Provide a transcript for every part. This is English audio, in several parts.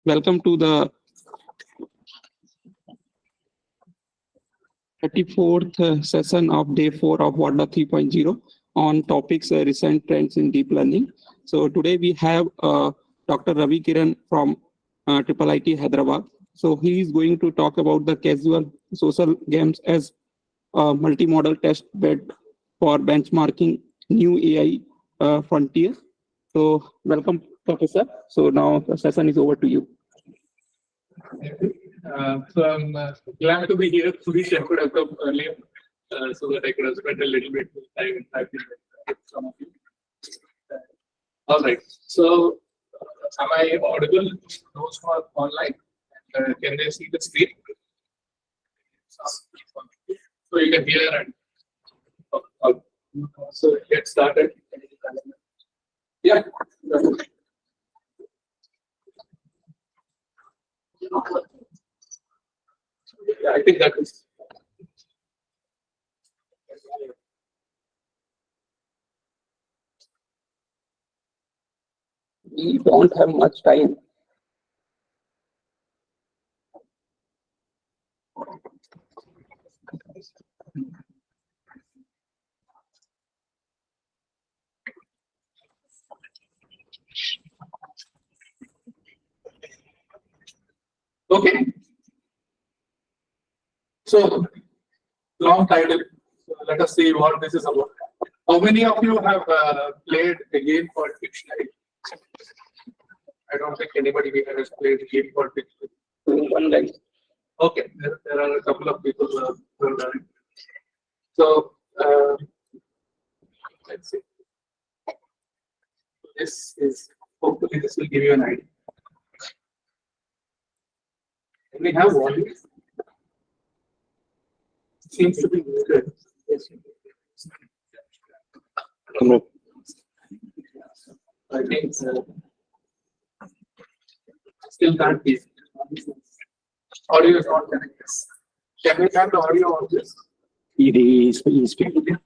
Welcome to the 34th session of day 4 of WADA 3.0 on topics recent trends in deep learning. So today we have Dr. Ravi Kiran from IIIT Hyderabad. So he is going to talk about the casual social games as a multimodal test bed for benchmarking new AI frontier. So welcome, Professor. So now the session is over to you. So I'm glad to be here. Suresh, I could have come earlier so that I could have spent a little bit of time interacting with some of you. All right. So am I audible to those who are online? Can they see the screen? So you can hear and so get started. Yeah. Yeah, I think that is. We don't have much time. Okay. So long title. So let us see what this is about. How many of you have played a game called Dictionary? I don't think anybody here has played a game called Dictionary. One line. Okay, there are a couple of people who have done it. So let's see. This is hopefully this will give you an idea. And we have volume. Seems to be good. I think still can't be. Audio is not connected. Can we have the audio on this? It is speaking.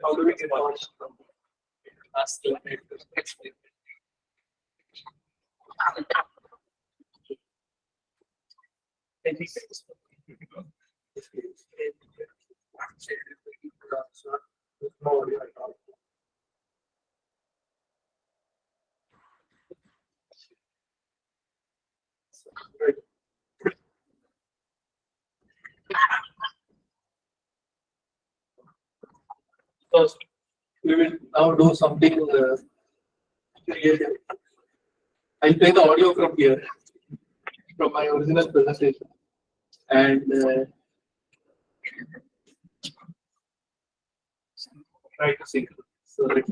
How do we get on from last slide? First, we will now do something creative. I'll play the audio from here, from my original presentation, and try to sync. So let's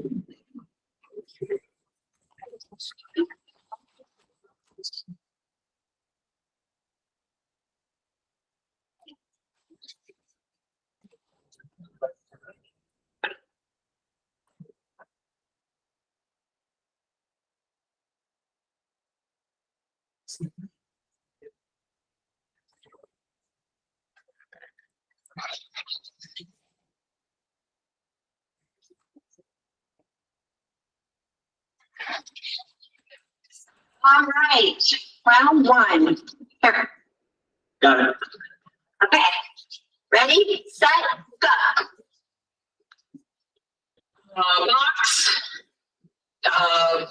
All right, round one. Here. got it. Okay, ready, set, go. Box,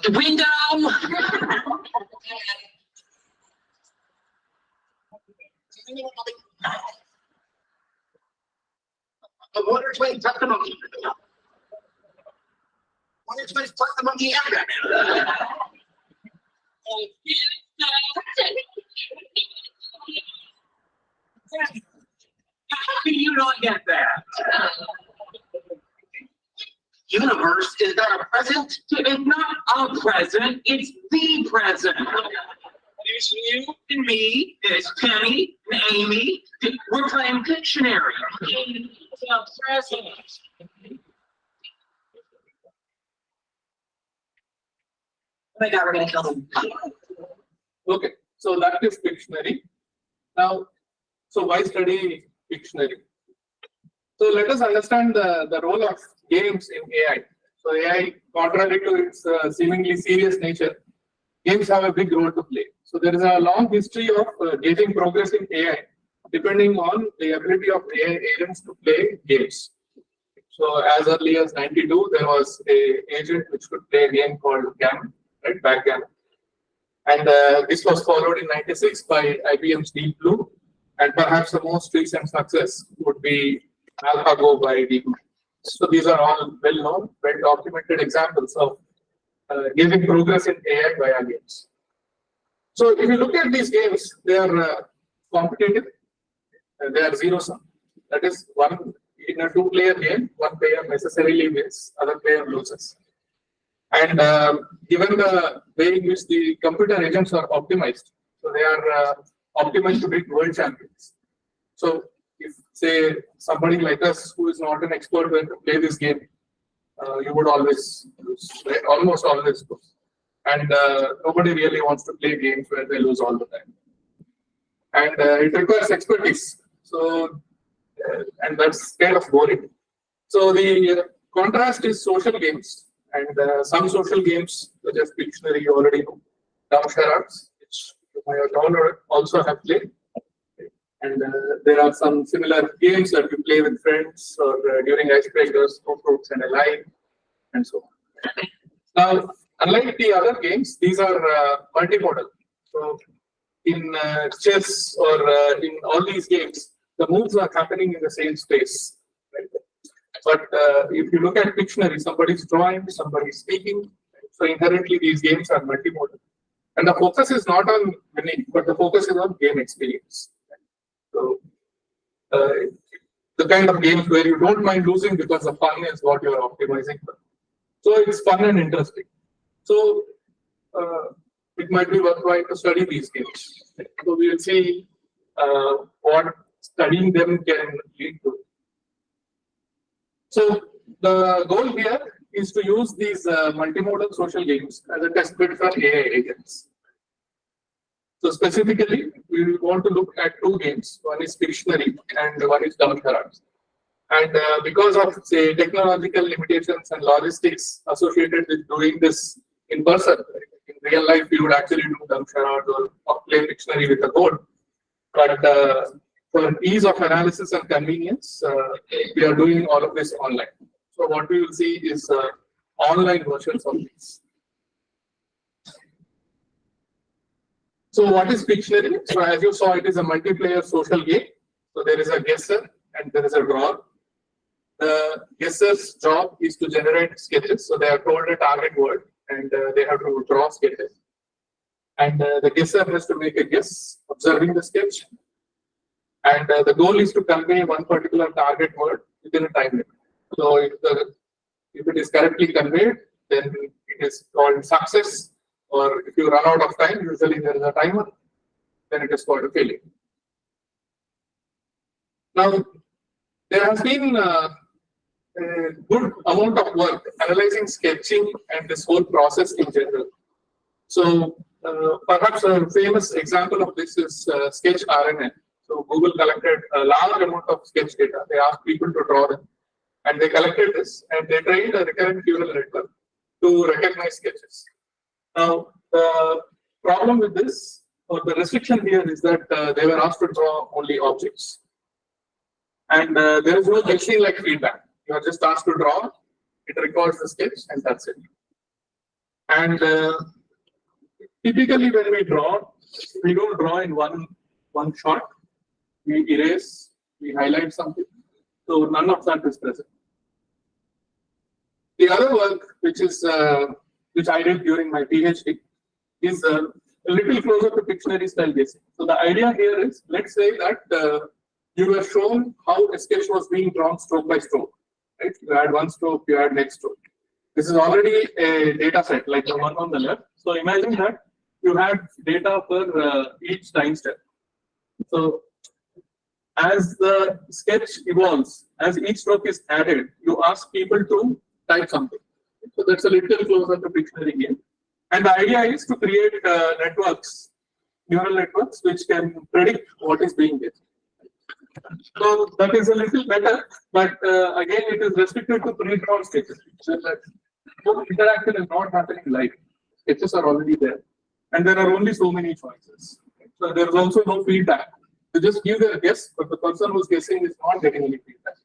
window. Water twin, tuck the monkey. Water twin, tuck the monkey out. How do you not get that? Universe, is that a present? It's not a present, it's the present. There's you and me, there's Penny and Amy. We're playing Pictionary. It's a present. Oh my God, we're gonna kill them. Okay, so that is Pictionary. Now, so why study Pictionary? So let us understand the role of games in AI. So AI, contrary to its seemingly serious nature, games have a big role to play. So there is a long history of gauging progress in AI, depending on the ability of AI agents to play games. So as early as 92, there was a agent which could play a game called Gammon, right, backgammon. And this was followed in 96 by IBM's Deep Blue. And perhaps the most recent success would be AlphaGo by DeepMind. So these are all well-known, well-documented examples of giving progress in AI via games. So if you look at these games, they are competitive. They are zero-sum. That is, one in a two-player game, one player necessarily wins, other player loses. And given the way in which the computer agents are optimized, so they are optimized to beat world champions. So if, say, somebody like us who is not an expert were to play this game, you would always lose, right? Almost always lose. And nobody really wants to play games where they lose all the time. And it requires expertise. So, and that's kind of boring. So the contrast is social games. And some social games, such as Pictionary, you already know, dumb charades, which you might have downloaded, also have played. And there are some similar games that you play with friends or during icebreakers, fruits and a line, and so on. Now, unlike the other games, these are multimodal. So, in chess or in all these games, the moves are happening in the same space. Right? But if you look at Pictionary, somebody's drawing, somebody's speaking. So inherently, these games are multimodal. And the focus is not on winning, but the focus is on game experience. So the kind of games where you don't mind losing because the fun is what you're optimizing for. So it's fun and interesting. So it might be worthwhile to study these games. So we will see what studying them can lead to. So the goal here is to use these multimodal social games as a test bed for AI agents. So specifically, we want to look at two games. One is Pictionary and one is dumb charades. And because of, say, technological limitations and logistics associated with doing this in person, in real life, we would actually do dumb charades or play Pictionary with a board. But for ease of analysis and convenience, we are doing all of this online. So what we will see is online versions of these. So what is Pictionary? So as you saw, it is a multiplayer social game. So there is a guesser and there is a drawer. The guesser's job is to generate sketches. So they are told a target word and they have to draw sketches. And the guesser has to make a guess observing the sketch. And the goal is to convey one particular target word within a time limit. So if it is correctly conveyed, then it is called success. Or if you run out of time, usually there is a timer, then it is called a failure. Now, there has been a good amount of work analyzing sketching and this whole process in general. So perhaps a famous example of this is Sketch RNN. So Google collected a large amount of sketch data. They asked people to draw them. And they collected this and they trained a recurrent neural network to recognize sketches. Now, the problem with this, or the restriction here, is that they were asked to draw only objects. And there is no machine-like feedback. You are just asked to draw, it records the sketch, and that's it. And typically when we draw, we don't draw in one shot. We erase, we highlight something. So none of that is present. The other work, which I did during my PhD, is a little closer to Pictionary style guessing. So the idea here is, let's say that you were shown how a sketch was being drawn stroke by stroke. Right? You had one stroke, you had next stroke. This is already a data set like the one on the left. So imagine that you had data for each time step. So as the sketch evolves, as each stroke is added, you ask people to type something. So that's a little closer to Pictionary game. And the idea is to create networks, neural networks, which can predict what is being guessed. So that is a little better, but again, it is restricted to pre-drawn sketches. So that no interaction is not happening live. Sketches are already there, and there are only so many choices. So there is also no feedback. You just give a guess, but the person who's guessing is not getting any feedback.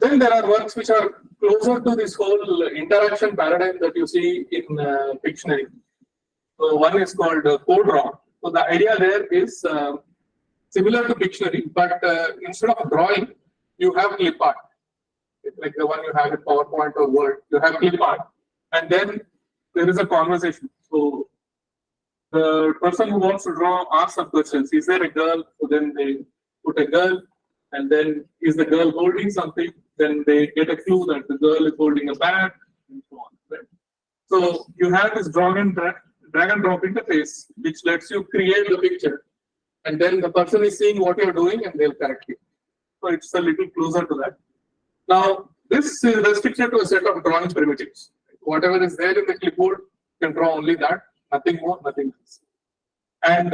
Then there are works which are closer to this whole interaction paradigm that you see in Pictionary. So one is called code draw. So the idea there is similar to Pictionary, but instead of drawing, you have clip art. It's like the one you have in PowerPoint or Word. You have clip art, and then there is a conversation. So the person who wants to draw asks some questions. Is there a girl? So then they put a girl, and then is the girl holding something? Then they get a clue that the girl is holding a bag, and so on. Right? So you have this drag and drop interface, which lets you create the picture, and then the person is seeing what you're doing, and they'll correct you. So it's a little closer to that. Now, this is restricted to a set of drawing primitives. Whatever is there in the clipboard, you can draw only that, nothing more, nothing else. And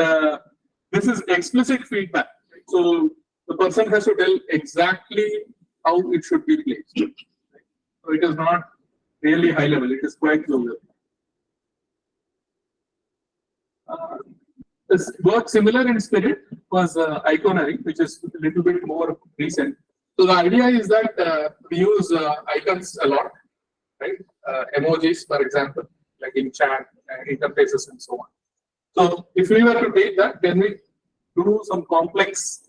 this is explicit feedback. So the person has to tell exactly how it should be placed. So it is not really high level, it is quite low level. This work similar in spirit was Iconary, which is a little bit more recent. So the idea is that we use icons a lot, right? Emojis, for example, like in chat, interfaces, and so on. So if we were to take that, can we do some complex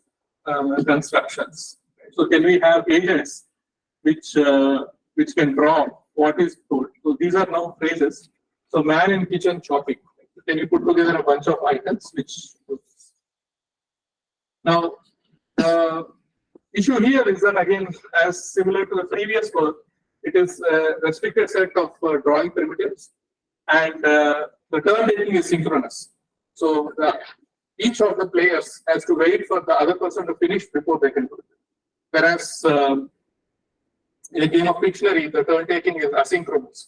constructions? So can we have agents which can draw what is told? So these are now phrases. So man in kitchen chopping. Can you put together a bunch of icons which now the issue here is that again, as similar to the previous work, it is a restricted set of drawing primitives, and the turn taking is synchronous. So each of the players has to wait for the other person to finish before they can do it. Whereas in a game of Pictionary, the turn taking is asynchronous.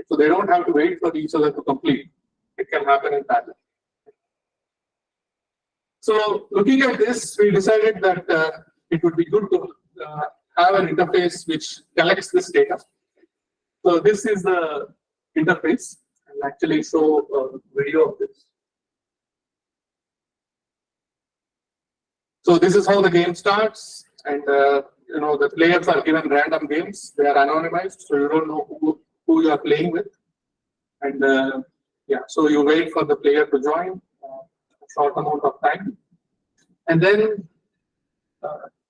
So they don't have to wait for each other to complete. It can happen in parallel. So looking at this, we decided that it would be good to have an interface which collects this data. So this is the interface. I'll actually show a video of this. So this is how the game starts, and you know, the players are given random games. They are anonymized, so you don't know who you are playing with. And yeah, so you wait for the player to join a short amount of time, and then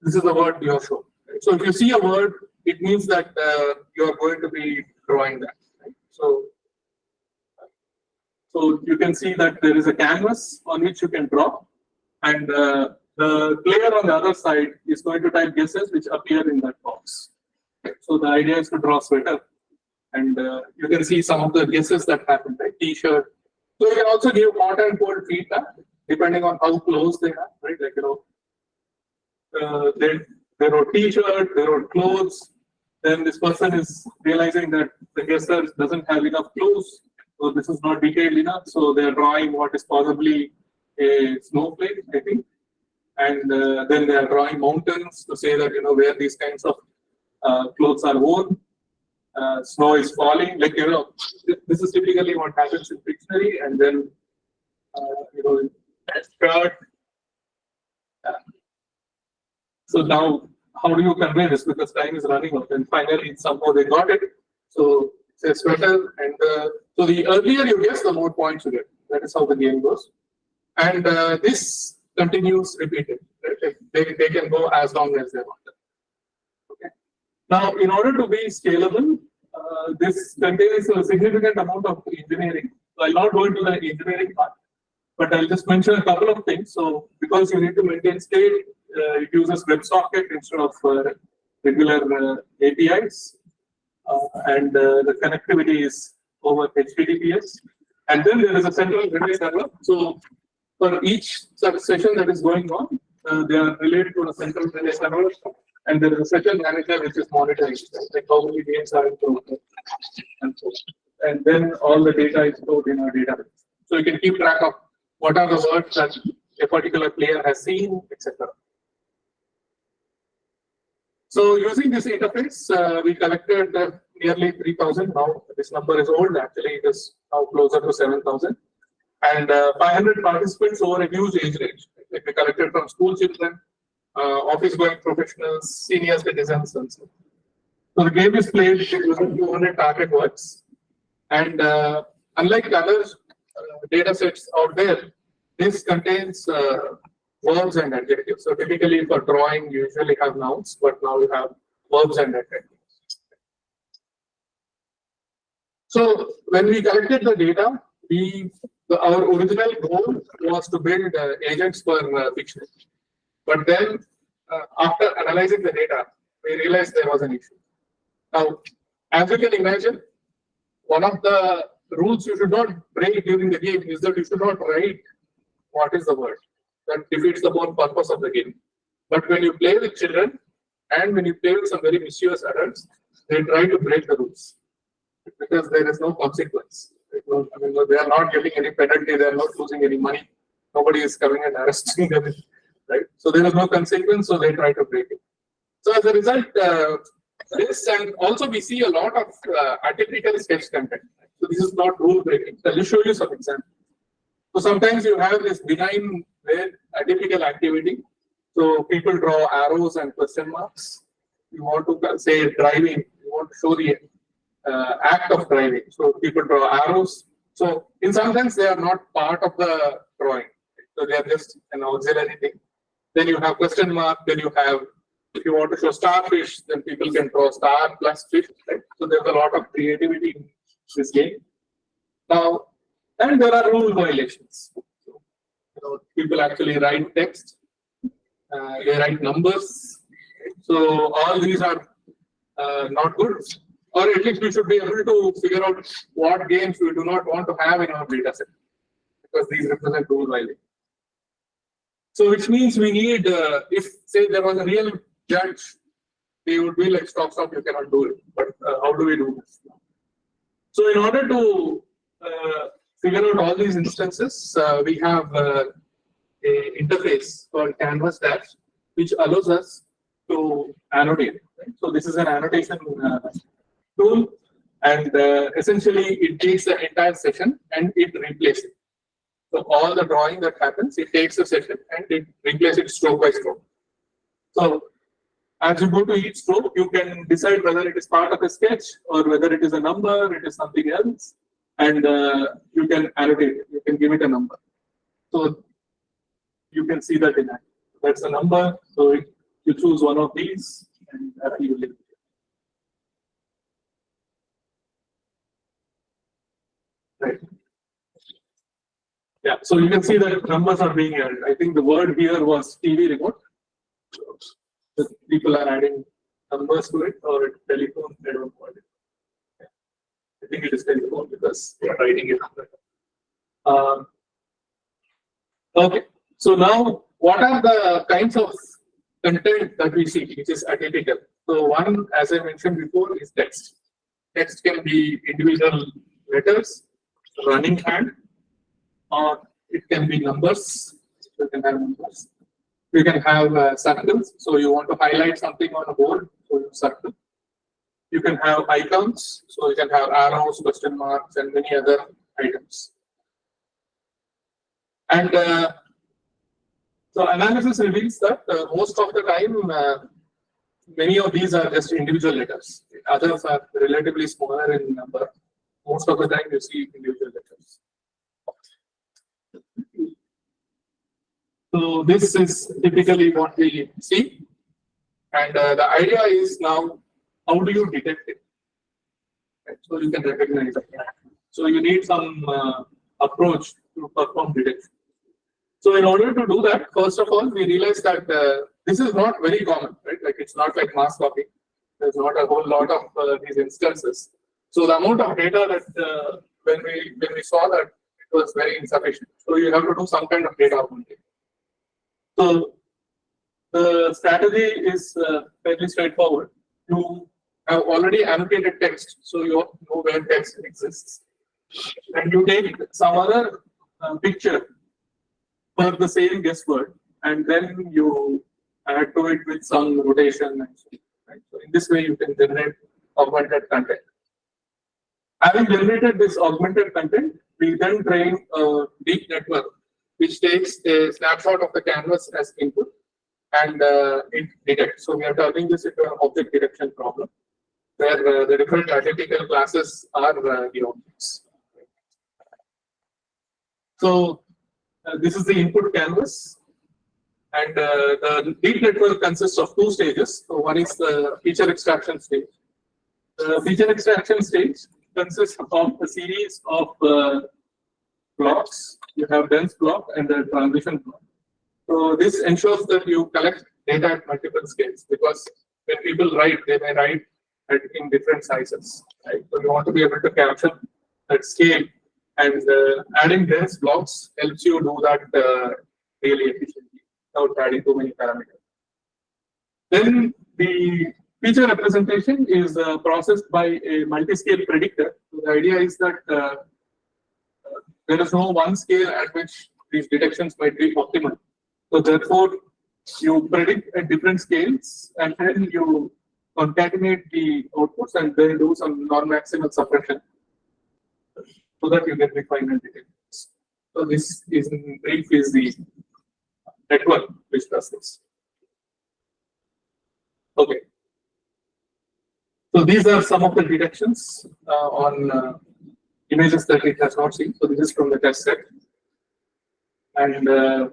this is the word you are shown. So if you see a word, it means that you are going to be drawing that. Right? So you can see that there is a canvas on which you can draw, and the player on the other side is going to type guesses which appear in that box. So the idea is to draw sweater, and you can see some of the guesses that happen, like T-shirt. So you can also give hot and cold feedback depending on how close they are, right? Like, you know, they wrote T-shirt, they wrote clothes. Then this person is realizing that the guesser doesn't have enough clues, so this is not detailed enough. So they are drawing what is possibly a snowflake, I think. And then they are drawing mountains to say that, you know, where these kinds of clothes are worn. Snow is falling, like, you know, this is typically what happens in Pictionary. And then, you know, skirt. So now, how do you convey this? Because time is running out, and finally somehow they got it. So it's a sweater, and so the earlier you guess, the more points you get. That is how the game goes. And this continues repeated. Right? They can go as long as they want. Okay. Now, in order to be scalable, this contains a significant amount of engineering. So I'll not go into the engineering part, but I'll just mention a couple of things. So because you need to maintain state, it uses WebSocket instead of regular APIs, and the connectivity is over HTTPS. And then there is a central relay server. So for each session that is going on, they are related to a central relay server, and there is a session manager which is monitoring, like how many games are in progress, and so on. And then all the data is stored in our database. So you can keep track of what are the words that a particular player has seen, etc. So using this interface, we collected nearly 3,000. Now this number is old. Actually, it is now closer to 7,000. And 500 participants over a huge age range. Like we collected from school children, office-going professionals, senior citizens, and so on. So the game is played using 200 target words. And unlike other data sets out there, this contains verbs and adjectives. So typically for drawing, you usually have nouns, but now you have verbs and adjectives. So when we collected the data, our original goal was to build agents for fiction. But then after analyzing the data, we realized there was an issue. Now, as you can imagine, one of the rules you should not break during the game is that you should not write what is the word. That defeats the whole purpose of the game. But when you play with children and when you play with some very mischievous adults, they try to break the rules because there is no consequence. I mean, they are not getting any penalty, they are not losing any money, nobody is coming and arresting them, right? So there is no consequence, so they try to break it. So as a result, this and also we see a lot of atypical sketch content. So this is not rule breaking. I'll just show you some examples. So sometimes you have this benign, atypical activity. So people draw arrows and question marks. You want to say driving, you want to show the act of driving. So people draw arrows. So in some sense, they are not part of the drawing. So they are just an auxiliary thing. Then you have question mark. Then you have, if you want to show starfish, then people can draw star plus fish. Right? So there's a lot of creativity in this game. Now, and there are rule violations. So, people actually write text. They write numbers. So all these are not good. Or at least we should be able to figure out what games we do not want to have in our data set, because these represent rule violations. So which means we need, if say there was a real judge, they would be like, stop, you cannot do it. But how do we do this? So in order to figure out all these instances, we have a interface called Canvas Dash, which allows us to annotate. Right? So this is an annotation tool, and essentially it takes the entire session and it replaces it. So all the drawing that happens, it takes a session and it replaces it stroke by stroke. So as you go to each stroke, you can decide whether it is part of a sketch or whether it is a number, it is something else, and you can annotate it. You can give it a number. So you can see that in that. That's a number. So you choose one of these, and you will. Right. Yeah, so you can see that numbers are being added. I think the word here was TV remote. So people are adding numbers to it, or telephone, they don't want it. Yeah. I think it is telephone because they are writing it. Okay, so now what are the kinds of content that we see, which is atypical? So one, as I mentioned before, is text. Text can be individual letters, running hand, or it can be numbers. You can have numbers. You can have circles. So you want to highlight something on a board, so you circle. You can have icons. So you can have arrows, question marks, and many other items. And so analysis reveals that most of the time, many of these are just individual letters. Others are relatively smaller in number. Most of the time, you see individual letters. So this is typically what we see, and the idea is now, how do you detect it? Right? So you can recognize it. So you need some approach to perform detection. So in order to do that, first of all, we realize that this is not very common, right? Like it's not like mass copying. There's not a whole lot of these instances. So the amount of data that when we saw that, it was very insufficient. So you have to do some kind of data augmentation. So the strategy is fairly straightforward. You have already annotated text, so you know where text exists, and you take some other picture. For for the same guess word, and then you add to it with some rotation. And so, right? So in this way, you can generate augmented content. Having generated this augmented content, we then train a deep network which takes a snapshot of the canvas as input and it detects. So we are turning this into an object detection problem where the different identical classes are the objects. So this is the input canvas, and the deep network consists of two stages. So one is the feature extraction stage. The feature extraction stage consists of a series of blocks. You have dense block and the transition block. So this ensures that you collect data at multiple scales, because when people write, they may write in different sizes. Right? So you want to be able to capture that scale, and adding dense blocks helps you do that really efficiently without adding too many parameters. Then the feature representation is processed by a multi-scale predictor. So the idea is that there is no one scale at which these detections might be optimal. So therefore, you predict at different scales, and then you concatenate the outputs and then do some non-maximal suppression so that you get refinement detections. So this is in brief is the network which does this. Okay. So these are some of the detections on images that it has not seen. So this is from the test set. And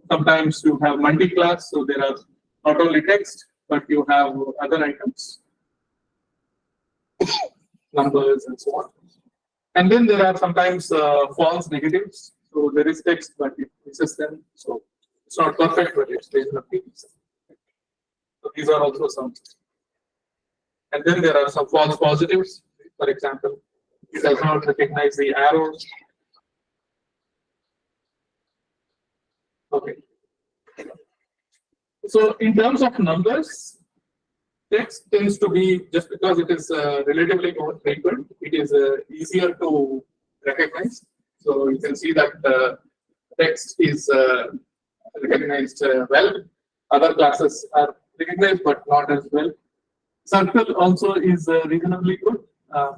sometimes you have multi-class, so there are not only text, but you have other items, numbers and so on. And then there are sometimes false negatives. So there is text, but it misses them. So it's not perfect, but it's reasonably decent. So these are also some. And then there are some false positives. For example, it does not recognize the arrows. Okay. So in terms of numbers, text tends to be, just because it is relatively more frequent, it is easier to recognize. So you can see that text is recognized well. Other classes are recognized, but not as well. Circle also is reasonably good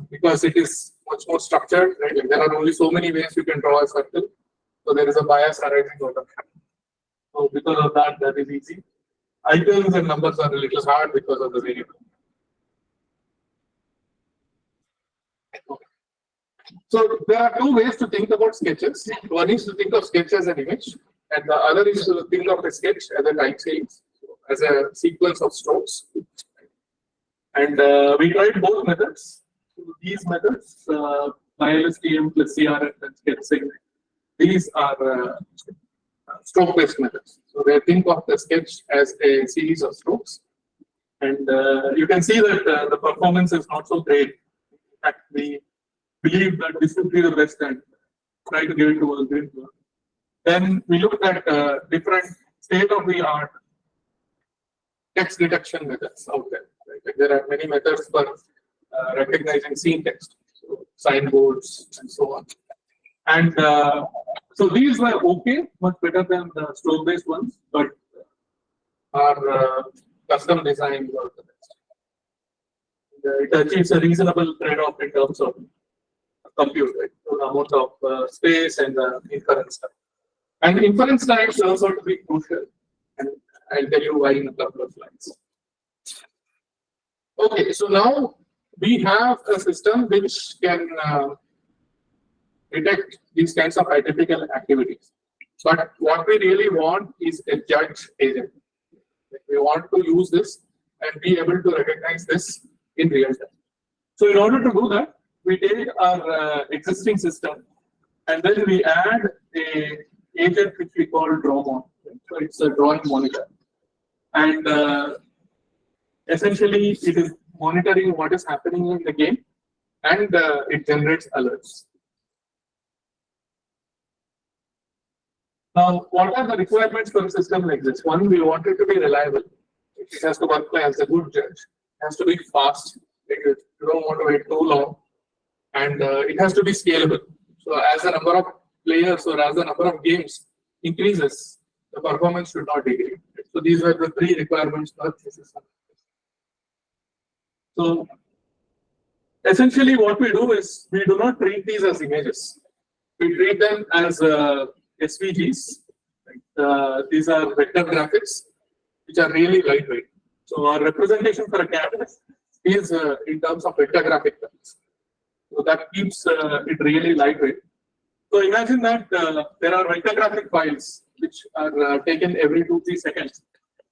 because it is much more structured. Right? Like there are only so many ways you can draw a circle. So there is a bias arising out of that. So because of that, that is easy. Items and numbers are a little hard because of the variable. Okay. So there are two ways to think about sketches. One is to think of sketch as an image, and the other is to think of a sketch as a time series, as a sequence of strokes. And we tried both methods. So these methods, ILSTM plus CRF and sketching, these are stroke-based methods. So they think of the sketch as a series of strokes. And you can see that the performance is not so great. In fact, we believe that this would be the best and try to give it to a grid work. Then we looked at different state-of-the-art text detection methods out there. Right? Like there are many methods for recognizing scene text, so signboards and so on. And so these were okay, much better than the stroke-based ones, but our custom design was the best. It achieves a reasonable trade-off in terms of compute, right? So the amount of space and the inference time. And inference time turns out to be crucial, and I'll tell you why in a couple of slides. Okay, so now we have a system which can detect these kinds of identical activities. But what we really want is a judge agent. We want to use this and be able to recognize this in real time. So in order to do that, we take our existing system and then we add a agent which we call drawmon. So it's a drawing monitor. And essentially it is monitoring what is happening in the game, and it generates alerts. Now, what are the requirements for a system like this? One, we want it to be reliable. It has to work as a good judge. It has to be fast. You don't want to wait too long. And it has to be scalable. So as the number of players or as the number of games increases, the performance should not degrade. So these are the three requirements for this system. So essentially what we do is we do not treat these as images. We treat them as SVGs. These are vector graphics which are really lightweight. So our representation for a canvas is in terms of vector graphic terms. So that keeps it really lightweight. So imagine that there are vector graphic files which are taken every 2-3 seconds,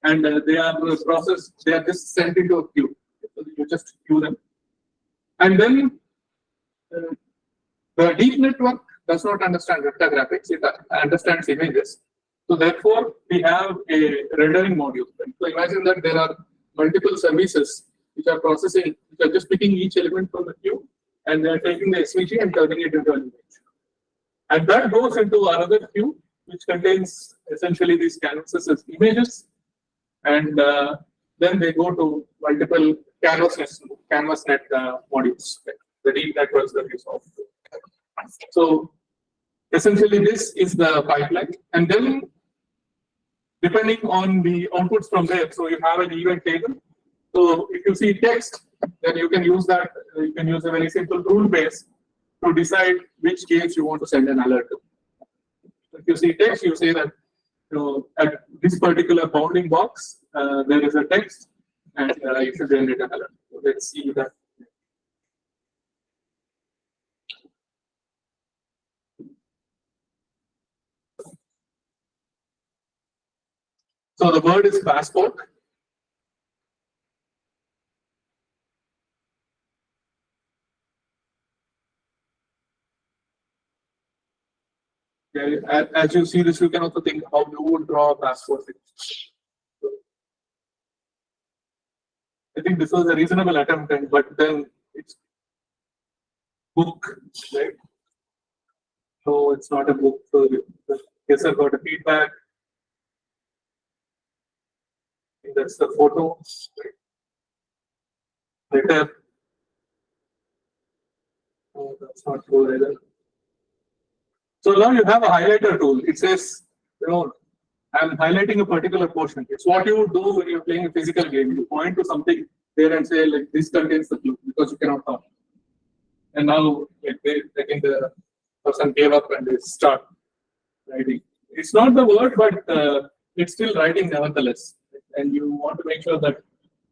and they are processed. They are just sent into a queue. So you just queue them, and then the deep network does not understand vector graphics. It understands images. So therefore, we have a rendering module. Right? So imagine that there are multiple services which are processing, which are just picking each element from the queue, and they are taking the SVG and turning it into an image. And that goes into another queue, which contains essentially these canvases as images, and then they go to multiple CanvasNet modules, right? The deep networks that you saw. So essentially, this is the pipeline, and then depending on the outputs from there, so you have an event table. So if you see text, then you can use that. You can use a very simple rule base to decide which games you want to send an alert to. If you see text, you say that at this particular bounding box, there is a text, and you should generate an alert. So let's see that. So the word is passport. Okay. As you see this, you can also think how you would draw a passport. I think this was a reasonable attempt, but then it's book, right? No, it's not a book. So the guesser got a feedback. That's the photo. Letter. Oh, that's not true either. So now you have a highlighter tool. It says, I'm highlighting a particular portion. It's what you would do when you're playing a physical game. You point to something there and say, like, this contains the clue, because you cannot talk. And now, like, I think the person gave up and they start writing. It's not the word, but it's still writing nevertheless. And you want to make sure that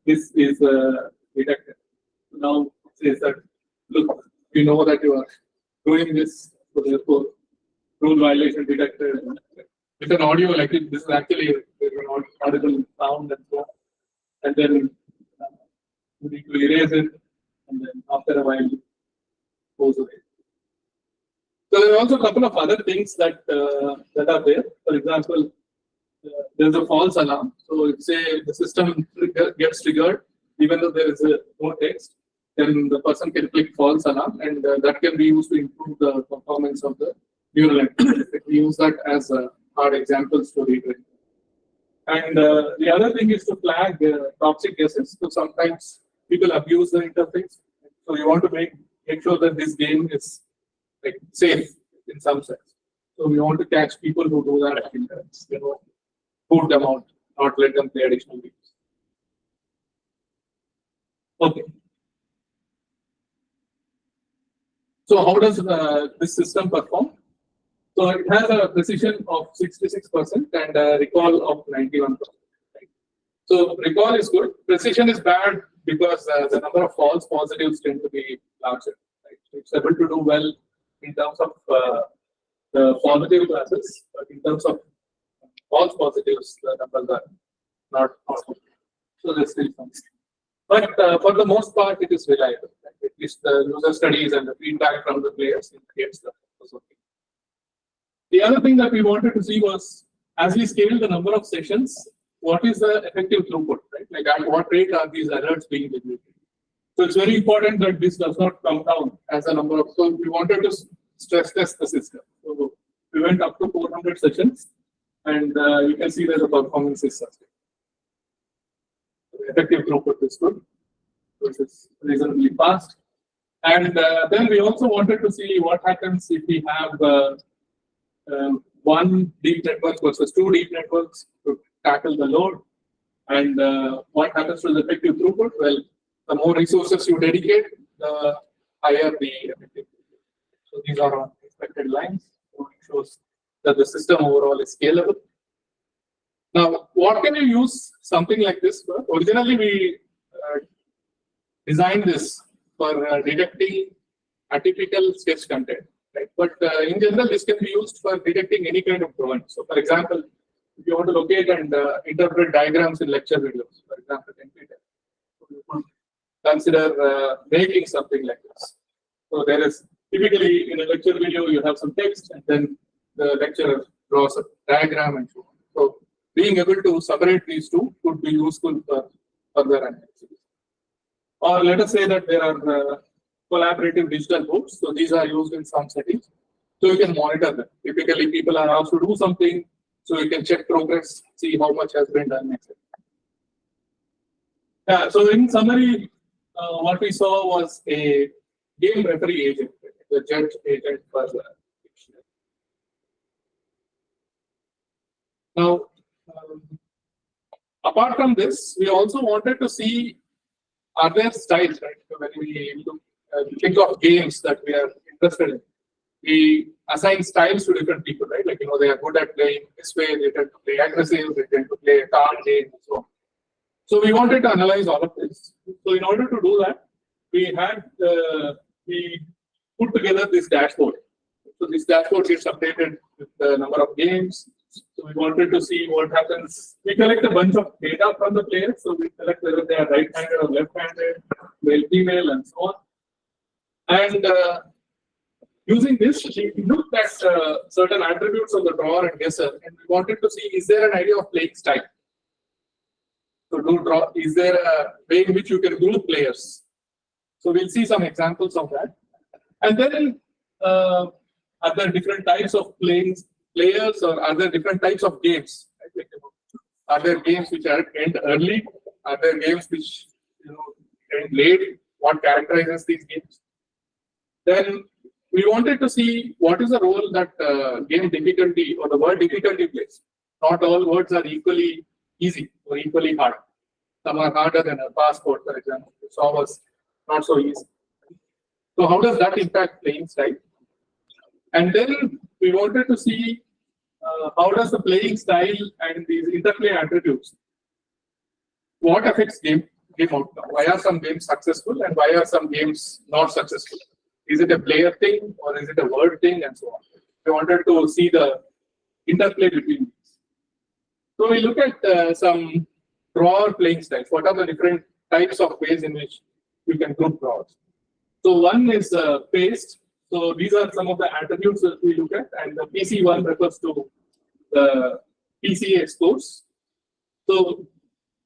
this is detected. Now it says that, look, you know that you are doing this, so therefore rule violation detected. With an audio like it, this is actually an audible sound and so on. And then you need to erase it, and then after a while it goes away. So there are also a couple of other things that that are there. For example, there's a false alarm. So if say the system gets triggered, even though there is no text, then the person can click false alarm, and that can be used to improve the performance of the neural network. We use that as hard examples to read. And the other thing is to flag toxic guesses. So sometimes people abuse the interface. So you want to make sure that this game is like safe in some sense. So we want to catch people who do that and boot them out, not let them play additional games. Okay. So how does this system perform? So it has a precision of 66% and a recall of 91%. Right? So recall is good. Precision is bad because the number of false positives tend to be larger. Right? So it's able to do well in terms of the positive classes, but in terms of false positives, the numbers are not possible. So there's still something. But for the most part, it is reliable. Right? At least the user studies and the feedback from the players indicates that it was okay. The other thing that we wanted to see was, as we scale the number of sessions, what is the effective throughput, right? Like at what rate are these alerts being generated? So it's very important that this does not come down as a number of. So we wanted to stress test the system. So we went up to 400 sessions, and you can see that the performance is sustained. The effective throughput is good, which is reasonably fast. And then we also wanted to see what happens if we have one deep network versus two deep networks to tackle the load. And what happens to the effective throughput? Well, the more resources you dedicate, the higher the effective throughput. So these are on expected lines. So it shows that the system overall is scalable. Now, what can you use something like this for? Originally, we designed this for detecting atypical sketch content, right? But in general, this can be used for detecting any kind of drawing. So, for example, if you want to locate and interpret diagrams in lecture videos, for example, so you could consider making something like this. So there is typically in a lecture video you have some text and then the lecturer draws a diagram and so on. So being able to separate these two could be useful for further analysis. Or let us say that there are collaborative digital boards. So these are used in some settings. So you can monitor them. Typically people are asked to do something. So you can check progress, see how much has been done, etc. Yeah, so in summary, what we saw was a game referee agent, the judge agent for the dictionary. Now, apart from this, we also wanted to see are there styles, right? So when we look, think of games that we are interested in, we assign styles to different people, right? Like, they are good at playing this way, they tend to play aggressive, they tend to play a card game, and so on. So we wanted to analyze all of this. So in order to do that, we put together this dashboard. So this dashboard gets updated with the number of games. So we wanted to see what happens. We collect a bunch of data from the players. So we collect whether they are right-handed or left-handed, male, female, and so on. And using this, we looked at certain attributes of the drawer and guesser, and we wanted to see, is there an idea of playing style? So is there a way in which you can group players? So we'll see some examples of that. And then are there different types of players or are there different types of games? Right? Are there games which end early? Are there games which end late? What characterizes these games? Then we wanted to see what is the role that game difficulty or the word difficulty plays. Not all words are equally easy or equally hard. Some are harder than a passport, for example. Saw was not so easy. So how does that impact playing style? And then we wanted to see how does the playing style and these interplay attributes, what affects game outcome? Why are some games successful and why are some games not successful? Is it a player thing or is it a word thing and so on? We wanted to see the interplay between these. So we look at some drawer playing styles. What are the different types of ways in which you can group drawers? So one is paste. So these are some of the attributes that we look at, and the PC one refers to the PCA scores. So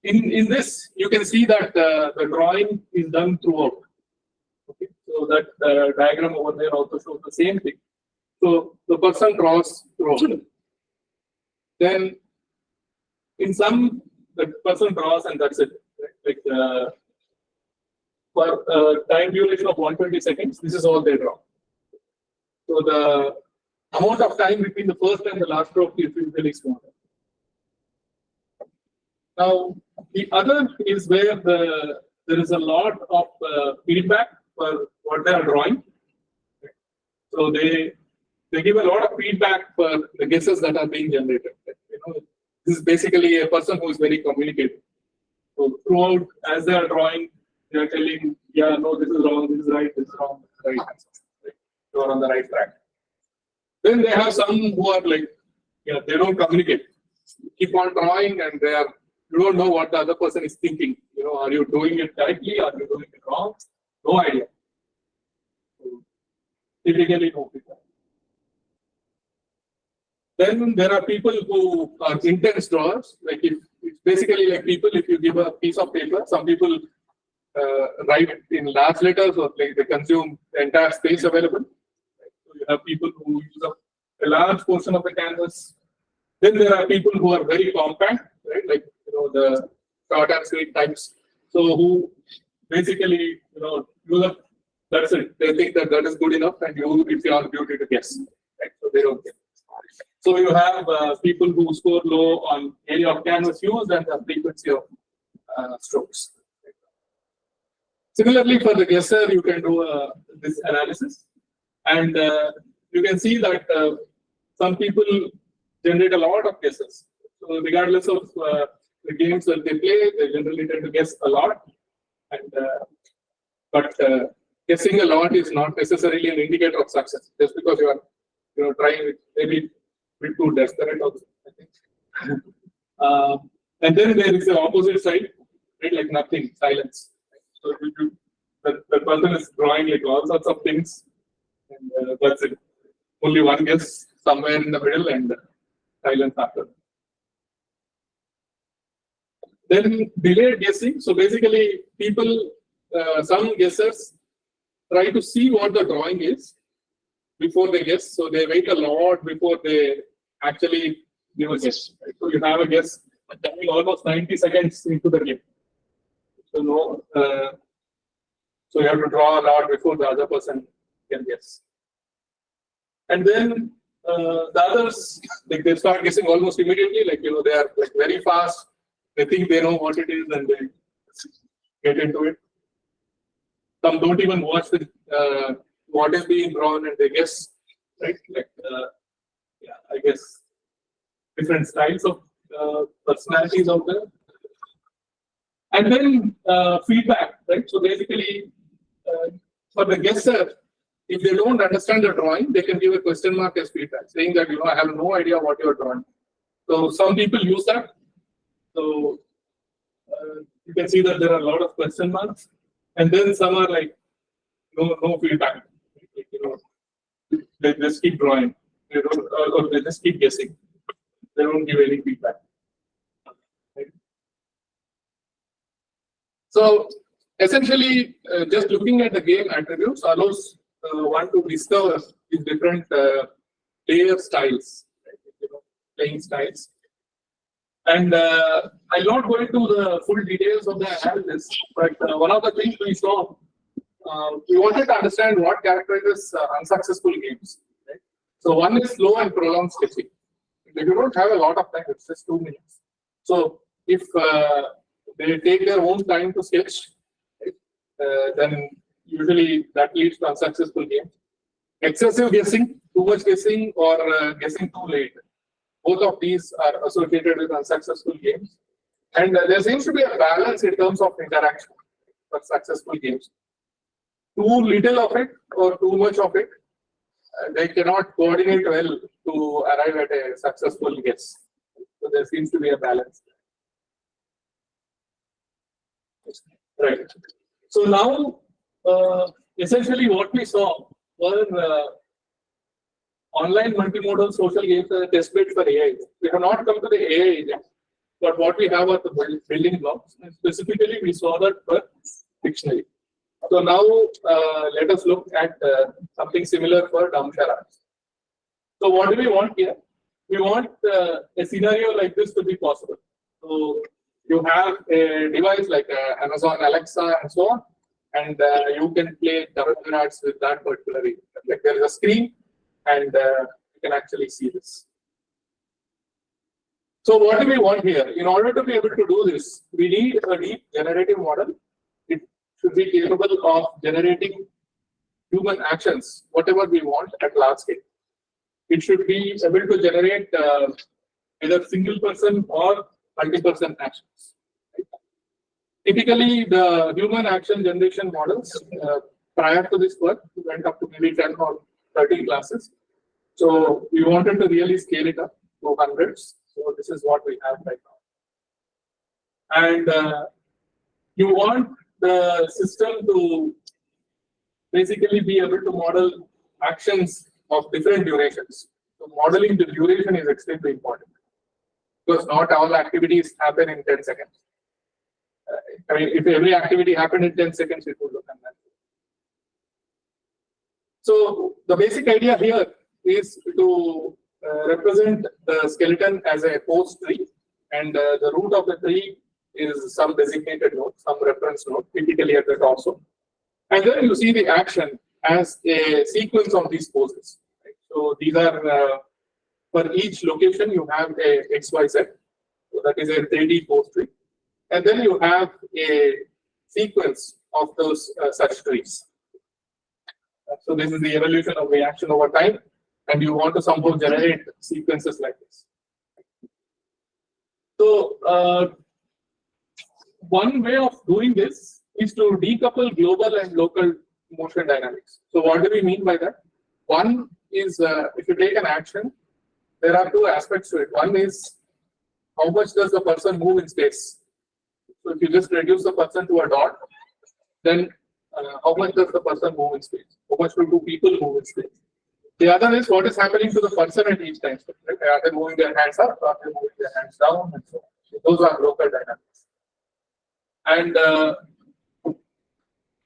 in this, you can see that the drawing is done throughout. Okay, so that diagram over there also shows the same thing. So the person draws throughout. Then in some, the person draws and that's it. Right? Like for time duration of 120 seconds, this is all they draw. So the amount of time between the first and the last stroke is usually smaller. Now, the other is where there is a lot of feedback for what they are drawing. So they give a lot of feedback for the guesses that are being generated. This is basically a person who is very communicative. So throughout, as they are drawing, they are telling, yeah, no, this is wrong, this is right, this is wrong, this is right. You are on the right track. Then they have some who are like, yeah, they don't communicate. Keep on drawing and you don't know what the other person is thinking. Are you doing it correctly? Are you doing it wrong? No idea. Typically, no people. Then there are people who are intense drawers. Like it's basically like people, if you give a piece of paper, some people write in large letters or like they consume the entire space available. So you have people who use up a large portion of the canvas. Then there are people who are very compact, right? Like the short and sweet types. So who basically use up. That's it. They think that is good enough, and it's your duty to guess. Right? So they don't get. So you have people who score low on area of canvas used and the frequency of strokes. Similarly, for the guesser, you can do this analysis, and you can see that some people generate a lot of guesses. So regardless of the games that they play, they generally tend to guess a lot. And but guessing a lot is not necessarily an indicator of success. Just because you are trying with maybe a bit too desperate also, I think. And then there is the opposite side, right? Like nothing, silence. So the person is drawing like all sorts of things, and that's it. Only one guess somewhere in the middle and silence after. Then delayed guessing. So basically, people, some guessers try to see what the drawing is before they guess. So they wait a lot before they actually give a guess. Right? So you have a guess coming almost 90 seconds into the game. So so you have to draw a lot before the other person can guess. And then the others, like they start guessing almost immediately. Like they are like very fast. They think they know what it is and they get into it. Some don't even watch what is being drawn and they guess, right? Like, yeah, I guess different styles of personalities out there. And then feedback, right? So basically, for the guesser, if they don't understand the drawing, they can give a question mark as feedback, saying that I have no idea what you're drawing. So some people use that. So you can see that there are a lot of question marks, and then some are like no feedback. Like, they just keep drawing. They don't, or they just keep guessing. They don't give any feedback. Right? So essentially, just looking at the game attributes allows one to discover these different player styles, right? Playing styles. And I'll not go into the full details of the analysis, but one of the things we saw, we wanted to understand what characterizes unsuccessful games. Right? So one is slow and prolonged sketching. If you don't have a lot of time, it's just 2 minutes. So if they take their own time to sketch, right, then usually that leads to unsuccessful games. Excessive guessing, too much guessing, or guessing too late. Both of these are associated with unsuccessful games. And there seems to be a balance in terms of interaction for successful games. Too little of it or too much of it, they cannot coordinate well to arrive at a successful guess. So there seems to be a balance. Right. So now, essentially what we saw were online multimodal social games as a test bed for AI. We have not come to the AI agent, but what we have are the building blocks. And specifically, we saw that for dictionary. So now, let us look at something similar for dumb charades. So what do we want here? We want a scenario like this to be possible. So you have a device like Amazon Alexa and so on, and you can play dumb charades with that particular event. Like there is a screen, and you can actually see this. So what do we want here? In order to be able to do this, we need a deep generative model. It should be capable of generating human actions, whatever we want at large scale. It should be able to generate either single person or multi-person actions. Typically, the human action generation models prior to this work went up to maybe 10 or 30 classes. So we wanted to really scale it up to hundreds. So this is what we have right now. And you want the system to basically be able to model actions of different durations. So modeling the duration is extremely important because not all activities happen in 10 seconds. I mean, if every activity happened in 10 seconds, it would look unnatural. So the basic idea here is to represent the skeleton as a post tree, and the root of the tree is some designated node, some reference node, typically at the torso. And then you see the action as a sequence of these poses. Right? So these are For each location, you have a XYZ, so that is a 3D pose tree. And then you have a sequence of those such trees. So this is the evolution of reaction over time, and you want to somehow generate sequences like this. So one way of doing this is to decouple global and local motion dynamics. So what do we mean by that? One is if you take an action, there are two aspects to it. One is how much does the person move in space. So if you just reduce the person to a dot, then how much does the person move in space? How much do people move in space? The other is what is happening to the person at each time. Right? Are they moving their hands up? Are they moving their hands down? And so on. So those are local dynamics. And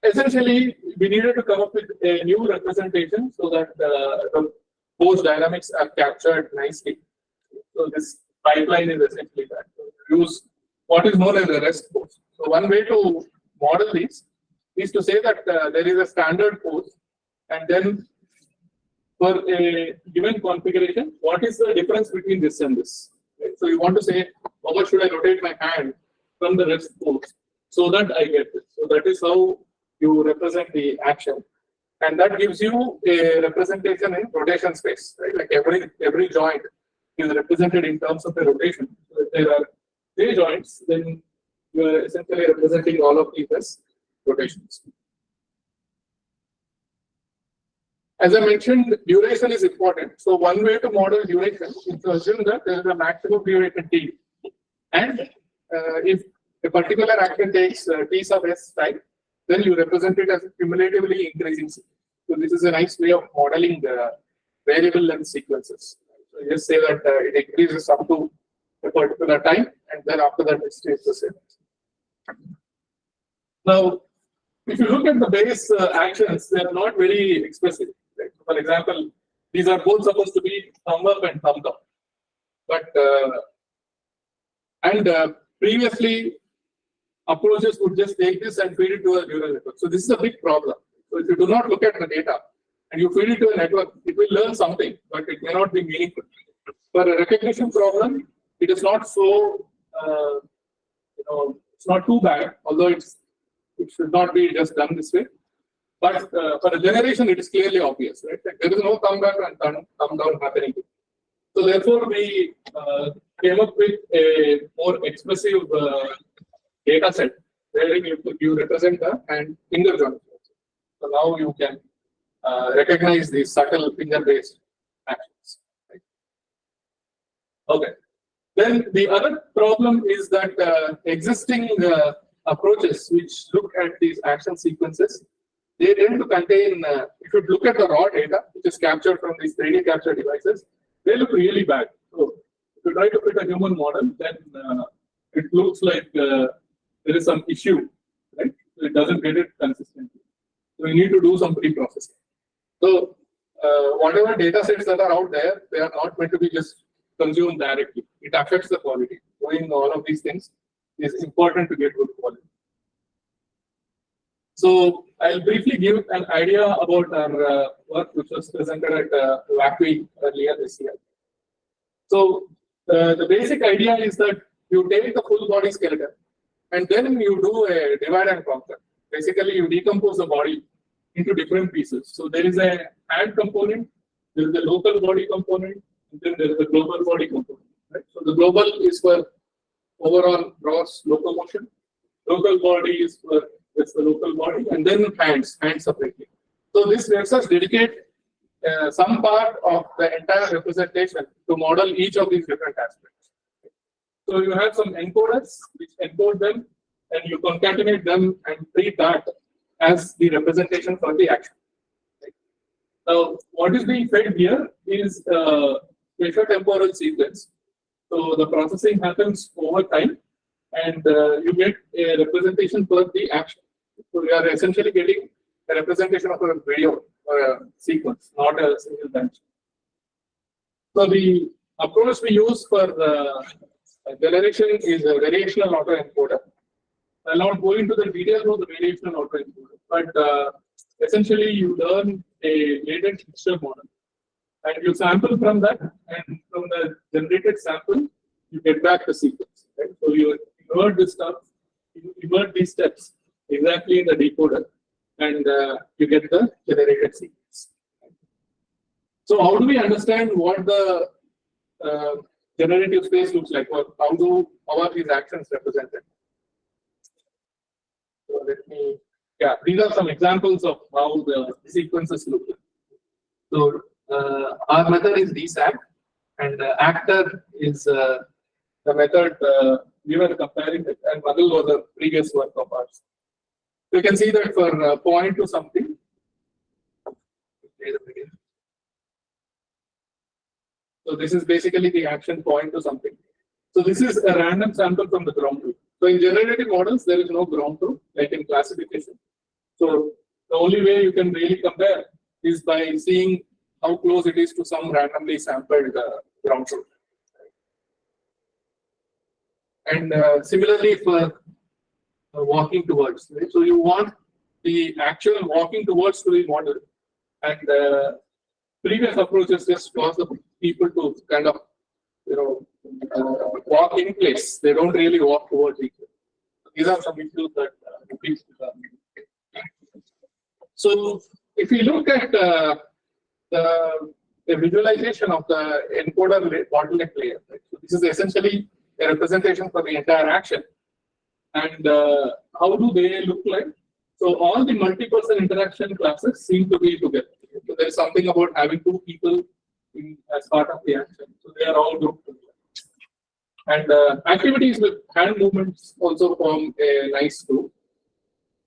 essentially, we needed to come up with a new representation so that the pose dynamics are captured nicely. So this pipeline is essentially that. So use what is known as a rest pose. So one way to model these is to say that there is a standard pose, and then for a given configuration, what is the difference between this and this? Right? So you want to say, how much should I rotate my hand from the rest pose so that I get this? So that is how you represent the action, and that gives you a representation in rotation space, right? Like every joint is represented in terms of the rotation. So if there are 3 joints, then you are essentially representing all of these as rotations. As I mentioned, duration is important. So one way to model duration is to assume that there is a maximum duration t, and if a particular action takes t sub s time, then you represent it as cumulatively increasing. So this is a nice way of modeling the variable length sequences. So you just say that it increases up to a particular time, and then after that it stays the same. Now, if you look at the base actions, they are not very explicit. Right? For example, these are both supposed to be thumb up and thumb down, but previously approaches would just take this and feed it to a neural network. So this is a big problem. So if you do not look at the data and you feed it to a network, it will learn something, but it may not be meaningful. For a recognition problem, it is not so it's not too bad, although it should not be just done this way. But for a generation, it is clearly obvious, right? Like there is no thumb back and thumb down happening. So therefore, we came up with a more expressive data set where you represent the hand finger joint. So now you can recognize these subtle finger-based actions. Right? Okay. Then the other problem is that existing approaches which look at these action sequences, they tend to contain, if you look at the raw data, which is captured from these 3D capture devices, they look really bad. So if you try to fit a human model, then it looks like there is some issue, right? So it doesn't get it consistently. So you need to do some pre-processing. So whatever data sets that are out there, they are not meant to be just consumed directly. It affects the quality. Doing all of these things is important to get good quality. So I'll briefly give an idea about our work which was presented at WACWI earlier this year. So the basic idea is that you take the full body skeleton and then you do a divide and conquer. Basically, you decompose the body into different pieces. So there is a hand component, there is a local body component, and then there is a global body component. Right? So the global is for overall gross locomotion. Local body is for the local body, and then hands separately. So this lets us dedicate some part of the entire representation to model each of these different aspects. So you have some encoders which encode them, and you concatenate them and treat that as the representation for the action. Right? Now, what is being fed here is a spatiotemporal sequence. So the processing happens over time, and you get a representation for the action. So we are essentially getting a representation of a video or a sequence, not a single dimension. So the approach we use for generation is a variational autoencoder. I'll not go into the details of the variational autoencoder, but essentially you learn a latent mixture model. and you sample from that, and from the generated sample, you get back the sequence. Right? So you invert this stuff, you invert these steps exactly in the decoder, and you get the generated sequence. So how do we understand what the generative space looks like, or how are these actions represented? So these are some examples of how the sequences look like. So our method is dsap, and actor is the method we were comparing it, and model was a previous work of ours. You can see that for point to something. So this is basically the action point to something. So this is a random sample from the ground truth. So in generative models, there is no ground truth, like in classification. So the only way you can really compare is by seeing how close it is to some randomly sampled ground truth. And similarly for walking towards, right? So you want the actual walking towards to be modeled, and previous approaches just cause the people to kind of walk in place. They don't really walk towards each other. These are some issues that people. So if you look at the visualization of the encoder bottleneck layer, right? So this is essentially a representation for the entire action. And how do they look like? So all the multi-person interaction classes seem to be together. So there is something about having two people as part of the action. So they are all grouped together. And activities with hand movements also form a nice group.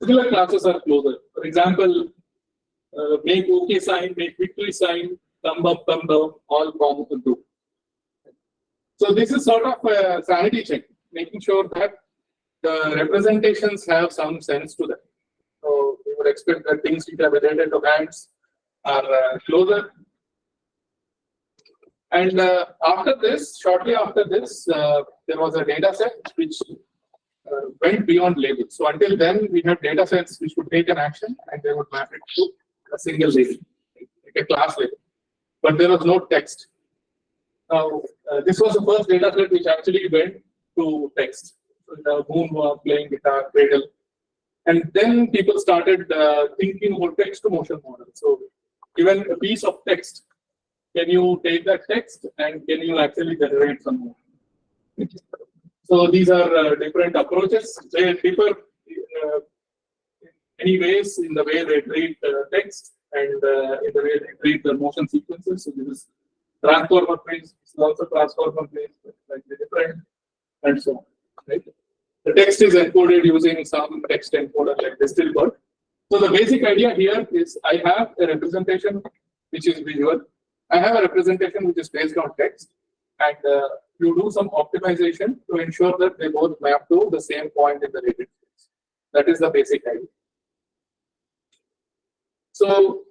Similar classes are closer. For example, make OK sign, make victory sign, thumb up, thumb down, all form a group. So this is sort of a sanity check, making sure that the representations have some sense to them. So we would expect that things which are related to hands are closer. And after this, shortly after this, there was a data set which went beyond labels. So until then, we had data sets which would take an action and they would map it to a single label, like a class label. But there was no text. Now, this was the first data set which actually went to text. So the moonwalk, playing guitar, cradle. And then people started thinking about text to motion model. So given a piece of text, can you take that text and can you actually generate some motion? So these are different approaches. They differ in many ways in the way they treat text and in the way they treat the motion sequences. So this is transformer based, this is also transformer based, but slightly different, and so on. Right? The text is encoded using some text encoder like Distilbert. So the basic idea here is I have a representation which is visual. I have a representation which is based on text, and you do some optimization to ensure that they both map to the same point in the latent space. That is the basic idea. So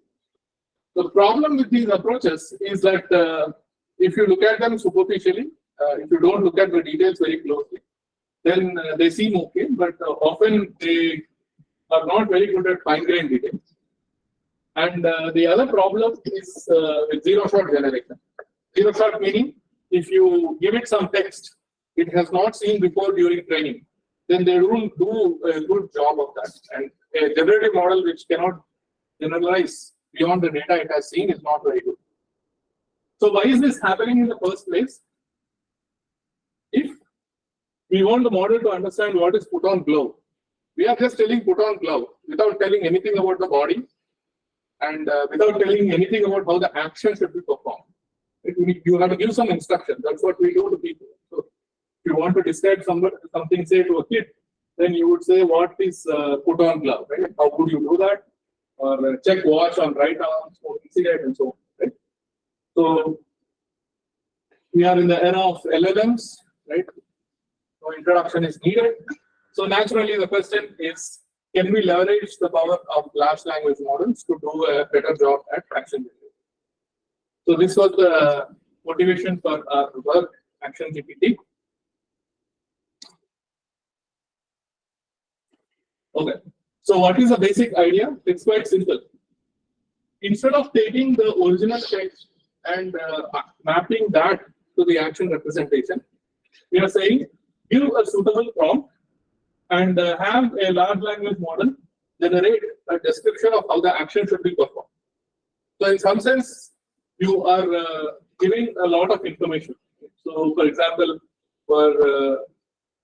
the problem with these approaches is that if you look at them superficially, if you don't look at the details very closely, then they seem okay, but often they are not very good at fine-grained details. And the other problem is with zero-shot generation. Zero-shot meaning if you give it some text it has not seen before during training, then they don't do a good job of that. And a generative model which cannot generalize beyond the data it has seen is not very good. So why is this happening in the first place? If we want the model to understand what is put on glove, we are just telling put on glove without telling anything about the body and without telling anything about how the action should be performed. You have to give some instruction. That's what we do to people. So if you want to describe something, say to a kid, then you would say what is put on glove, right? How would you do that? Or check watch on right arm, smoking cigarette, and so on, right? So we are in the era of LLMs, right? No introduction is needed. So naturally, the question is, can we leverage the power of large language models to do a better job at action generation? So this was the motivation for our work, Action GPT. Okay. So what is the basic idea? It's quite simple. Instead of taking the original text and mapping that to the action representation, we are saying give a suitable prompt and have a large language model generate a description of how the action should be performed. So in some sense, you are giving a lot of information. So for example,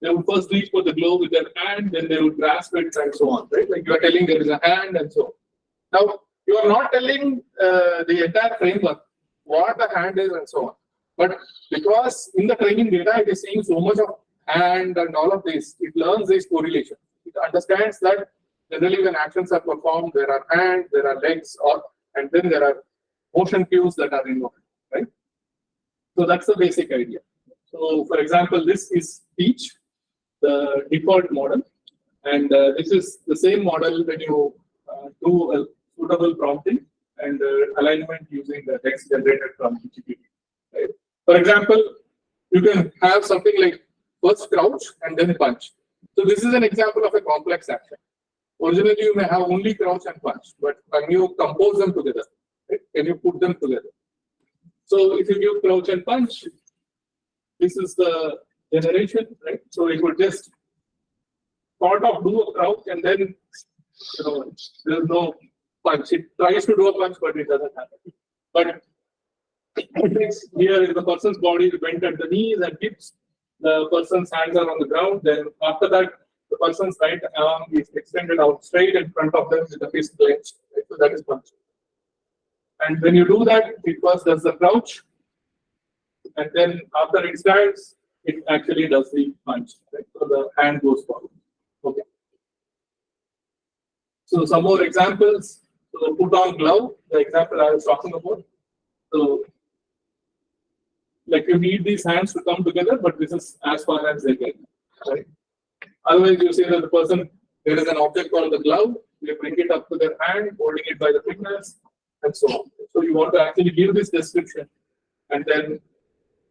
they would first reach for the glove with their hand, then they would grasp it and so on, right? Like you are telling there is a hand and so on. Now, you are not telling the entire framework what the hand is and so on. But because in the training data, it is seeing so much of hand and all of this, it learns this correlation. It understands that generally when actions are performed, there are hands, there are legs, and then there are motion cues that are involved, right? So that's the basic idea. So for example, this is teach, the default model, and this is the same model when you do a suitable prompting and alignment using the text generated from GPT. Right? For example, you can have something like first crouch and then punch. So this is an example of a complex action. Originally, you may have only crouch and punch, but when you compose them together, right? Can you put them together? So if you give crouch and punch, this is the generation, right? So it would just sort of do a crouch and then there's no punch. It tries to do a punch, but it doesn't happen. But here is the person's body is bent at the knees and hips. The person's hands are on the ground. Then after that, the person's right arm is extended out straight in front of them with the fist clenched. Right? So that is punch. And when you do that, it first does the crouch, and then after it stands, it actually does the punch. Right? So the hand goes forward. Okay. So some more examples. So the put on glove, the example I was talking about. So like you need these hands to come together, but this is as far as they get. Right? Otherwise, you say that the person, there is an object called the glove, they bring it up to their hand, holding it by the fingers, and so on. So you want to actually give this description, and then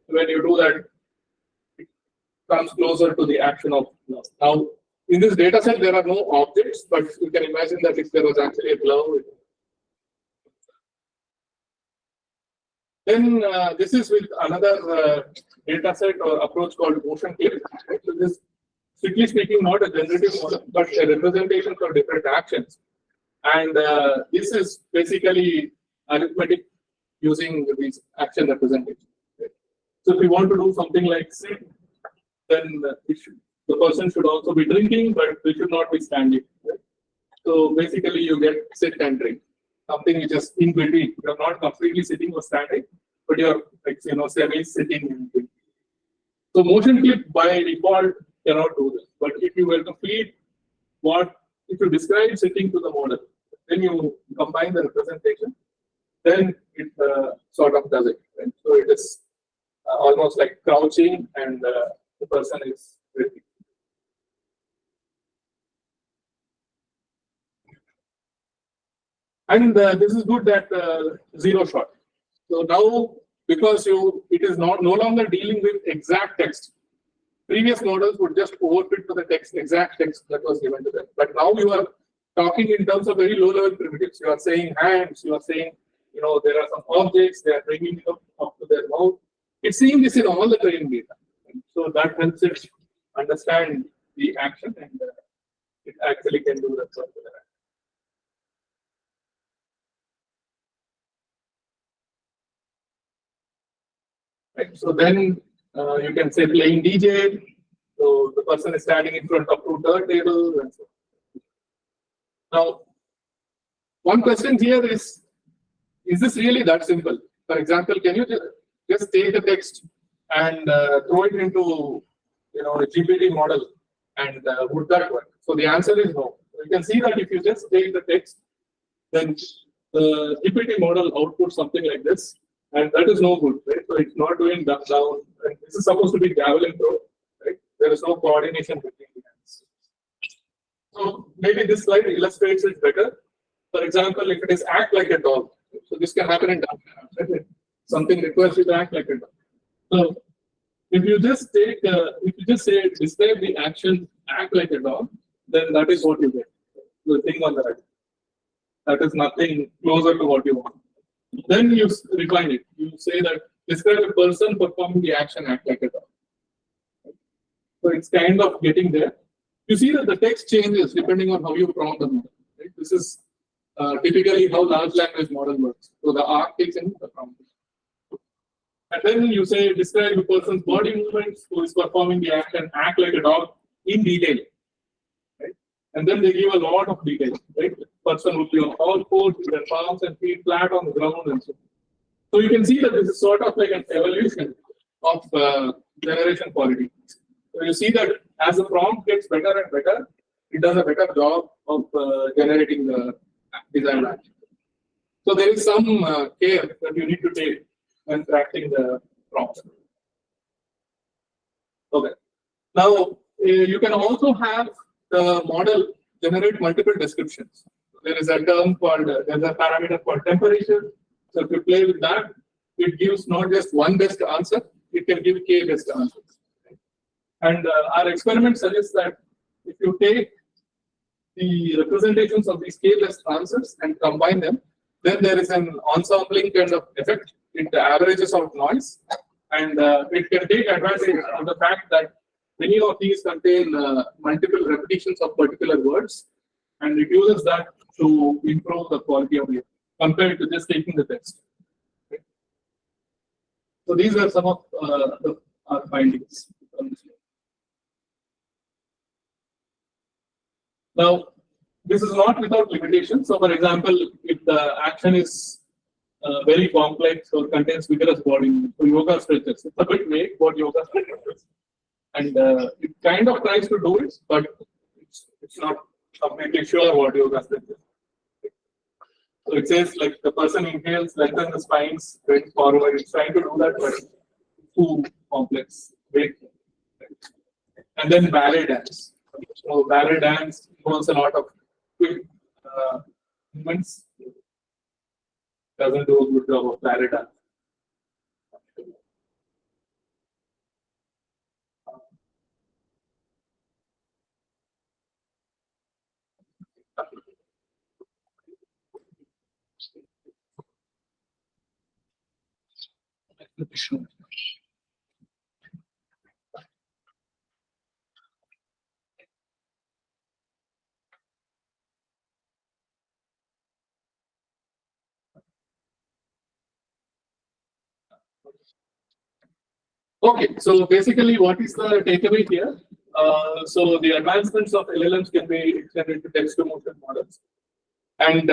when you do that, it comes closer to the action of glove. Now, in this data set, there are no objects, but you can imagine that if there was actually a glove. Then this is with another data set or approach called motion clip. Right? So this, strictly speaking, not a generative model, but a representation for different actions. And this is basically arithmetic using these action representations. Right? So if you want to do something like sit, then the person should also be drinking, but they should not be standing. Right? So basically, you get sit and drink. Something which is in between. You're not completely sitting or standing, but you're like semi-sitting in between. So motion clip by default cannot do this. But if you were to feed if you describe sitting to the model, then you combine the representation, then it sort of does it. Right? So it is almost like crouching, and the person is sitting. And this is good at zero shot. So now, because it is no longer dealing with exact text. Previous models would just overfit to the text, exact text that was given to them. But now you are talking in terms of very low-level primitives. You are saying hands. You are saying, there are some objects. They are bringing it up to their mouth. It's seeing this in all the training data. So that helps it understand the action, and it actually can do that. Right. So then you can say playing DJ. So the person is standing in front of two turntables and so on. Now, one question here is this really that simple? For example, can you just take the text and throw it into a GPT model, and would that work? So the answer is no. You can see that if you just take the text, then the GPT model outputs something like this. And that is no good, right? So it's not doing that down. And this is supposed to be javelin throw, right? There is no coordination between the hands. So maybe this slide illustrates it better. For example, if it is act like a dog, so this can happen in dog, right? Something requires you to act like a dog. So if you just say describe the action act like a dog, then that is what you get. The thing on the right. That is nothing closer to what you want. Then you refine it. You say that describe a person performing the action act like a dog. So it's kind of getting there. You see that the text changes depending on how you prompt the model. Right? This is typically how large language model works. So the arc takes in the prompt. And then you say describe a person's body movements who is performing the action act like a dog in detail. Right? And then they give a lot of detail. Right? The person would be on all fours with their palms and feet flat on the ground and so on. So you can see that this is sort of like an evolution of generation quality. So you see that as the prompt gets better and better, it does a better job of generating the desired action. So there is some care that you need to take when crafting the prompt. Okay. Now you can also have the model generate multiple descriptions. There is a term called there's a parameter called temperature. So if you play with that, it gives not just one best answer, it can give k best answers. And our experiment suggests that if you take the representations of these k best answers and combine them, then there is an ensembling kind of effect. It averages out noise, and it can take advantage of the fact that many of these contain multiple repetitions of particular words, and it uses that to improve the quality of it compared to just taking the text. Okay. So these are some of our findings. Now, this is not without limitations. So, for example, if the action is very complex or contains vigorous body movement, so yoga stretches, it's a bit vague what yoga stretches is. And it kind of tries to do it, but it's not completely sure what yoga stretches. So it says like the person inhales, lengthens the spines, bends forward. It's trying to do that, but it's too complex. Vague. And then ballet dance. So ballet dance involves a lot of quick movements. Doesn't do a good job of ballet dance. Okay, so basically, what is the takeaway here? So the advancements of LLMs can be extended to text-to-motion models, and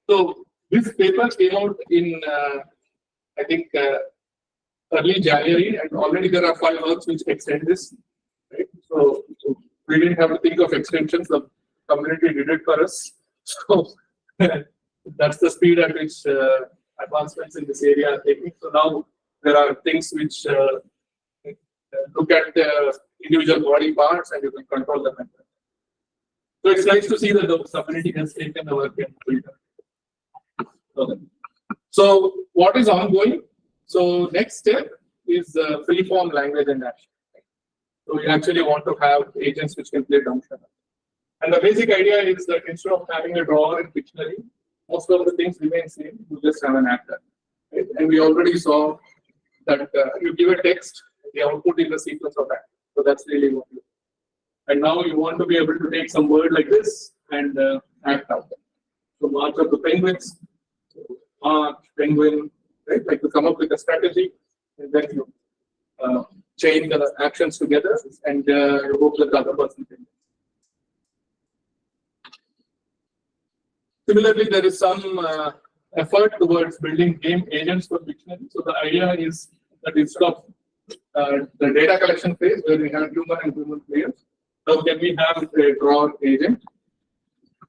so this paper came out in I think early January, and already there are 5 works which extend this. Right? So we didn't have to think of extensions; the community did it for us. So that's the speed at which advancements in this area are taking. So now there are things which look at the individual body parts and you can control them. So it's nice to see that the community has taken the work and built it. Okay. So what is ongoing? So next step is free-form language and action. So we actually want to have agents which can play function. And the basic idea is that instead of having a drawer in dictionary, most of the things remain same. You just have an actor. Right? And we already saw that you give a text, the output is a sequence of acts. So that's really what you do. And now you want to be able to take some word like this and act out. So march of the penguins, march, penguin, right? Like to come up with a strategy, and then you chain the actions together and you hope that the other person can. Similarly, there is some effort towards building game agents for dictionary. So the idea is that instead of the data collection phase where we have human and human players, now can we have a drawer agent,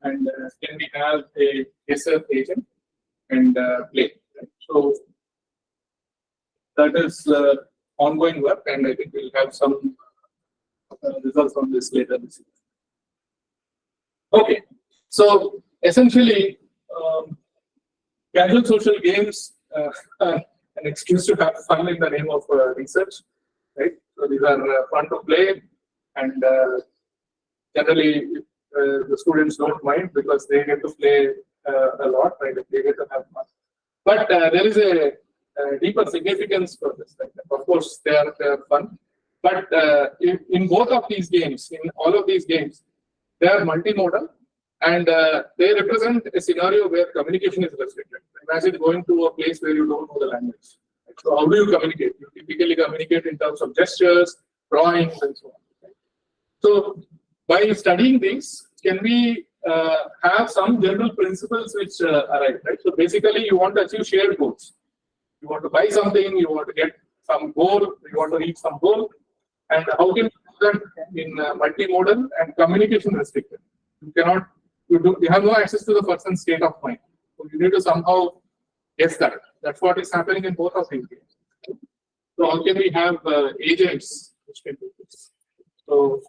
and can we have a guesser agent and play? Right? So that is ongoing work, and I think we'll have some results on this later this year. Okay, so essentially, casual social games are an excuse to have fun in the name of research, right? So these are fun to play, and generally the students don't mind because they get to play a lot, right? They get to have fun. But there is a deeper significance for this. Right? Of course, they are fun. But in both of these games, in all of these games, they are multimodal and they represent a scenario where communication is restricted. Imagine going to a place where you don't know the language. So how do you communicate? You typically communicate in terms of gestures, drawings, and so on. So by studying these, can we have some general principles which arise, right? So basically, you want to achieve shared goals. You want to buy something, you want to get some goal, you want to reach some goal, and how can you do that in multimodal and communication restricted? You cannot, you have no access to the person's state of mind. So you need to somehow guess that. That's what is happening in both of these games. So how can we have agents which can do this? So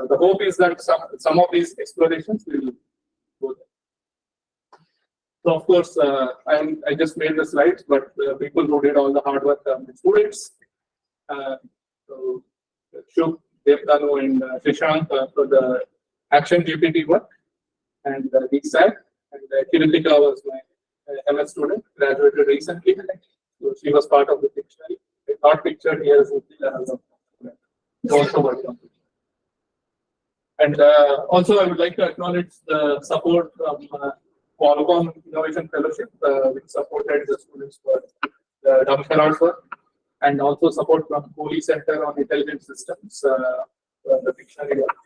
the hope is that some of these explorations will go there. So of course, I just made the slides, but people who did all the hard work are the students. So Shub, Devdanu, and Shashank for the Action GPT work, and Deeksai, and Kiritika was my MS student, graduated recently. So she was part of the dictionary. It's not pictured here. Also worked on it. And also, I would like to acknowledge the support from Qualcomm Innovation Fellowship, which supported the students for the Damsharaj work, and also support from Kohli Center on Intelligent Systems, the dictionary work.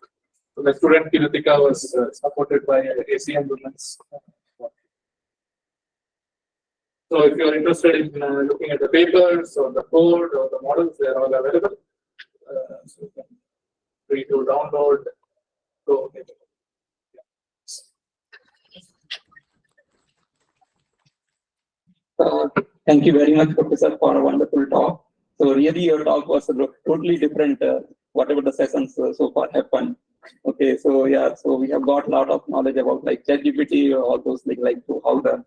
So the student Kiritika was supported by ACM Women's. So if you are interested in looking at the papers or the code or the models, they are all available. So you can free to download. So, Thank you very much, Professor, for a wonderful talk. So really, your talk was totally different, whatever the sessions so far happened. Okay, so yeah, so we have got a lot of knowledge about like ChatGPT or all those things, like how the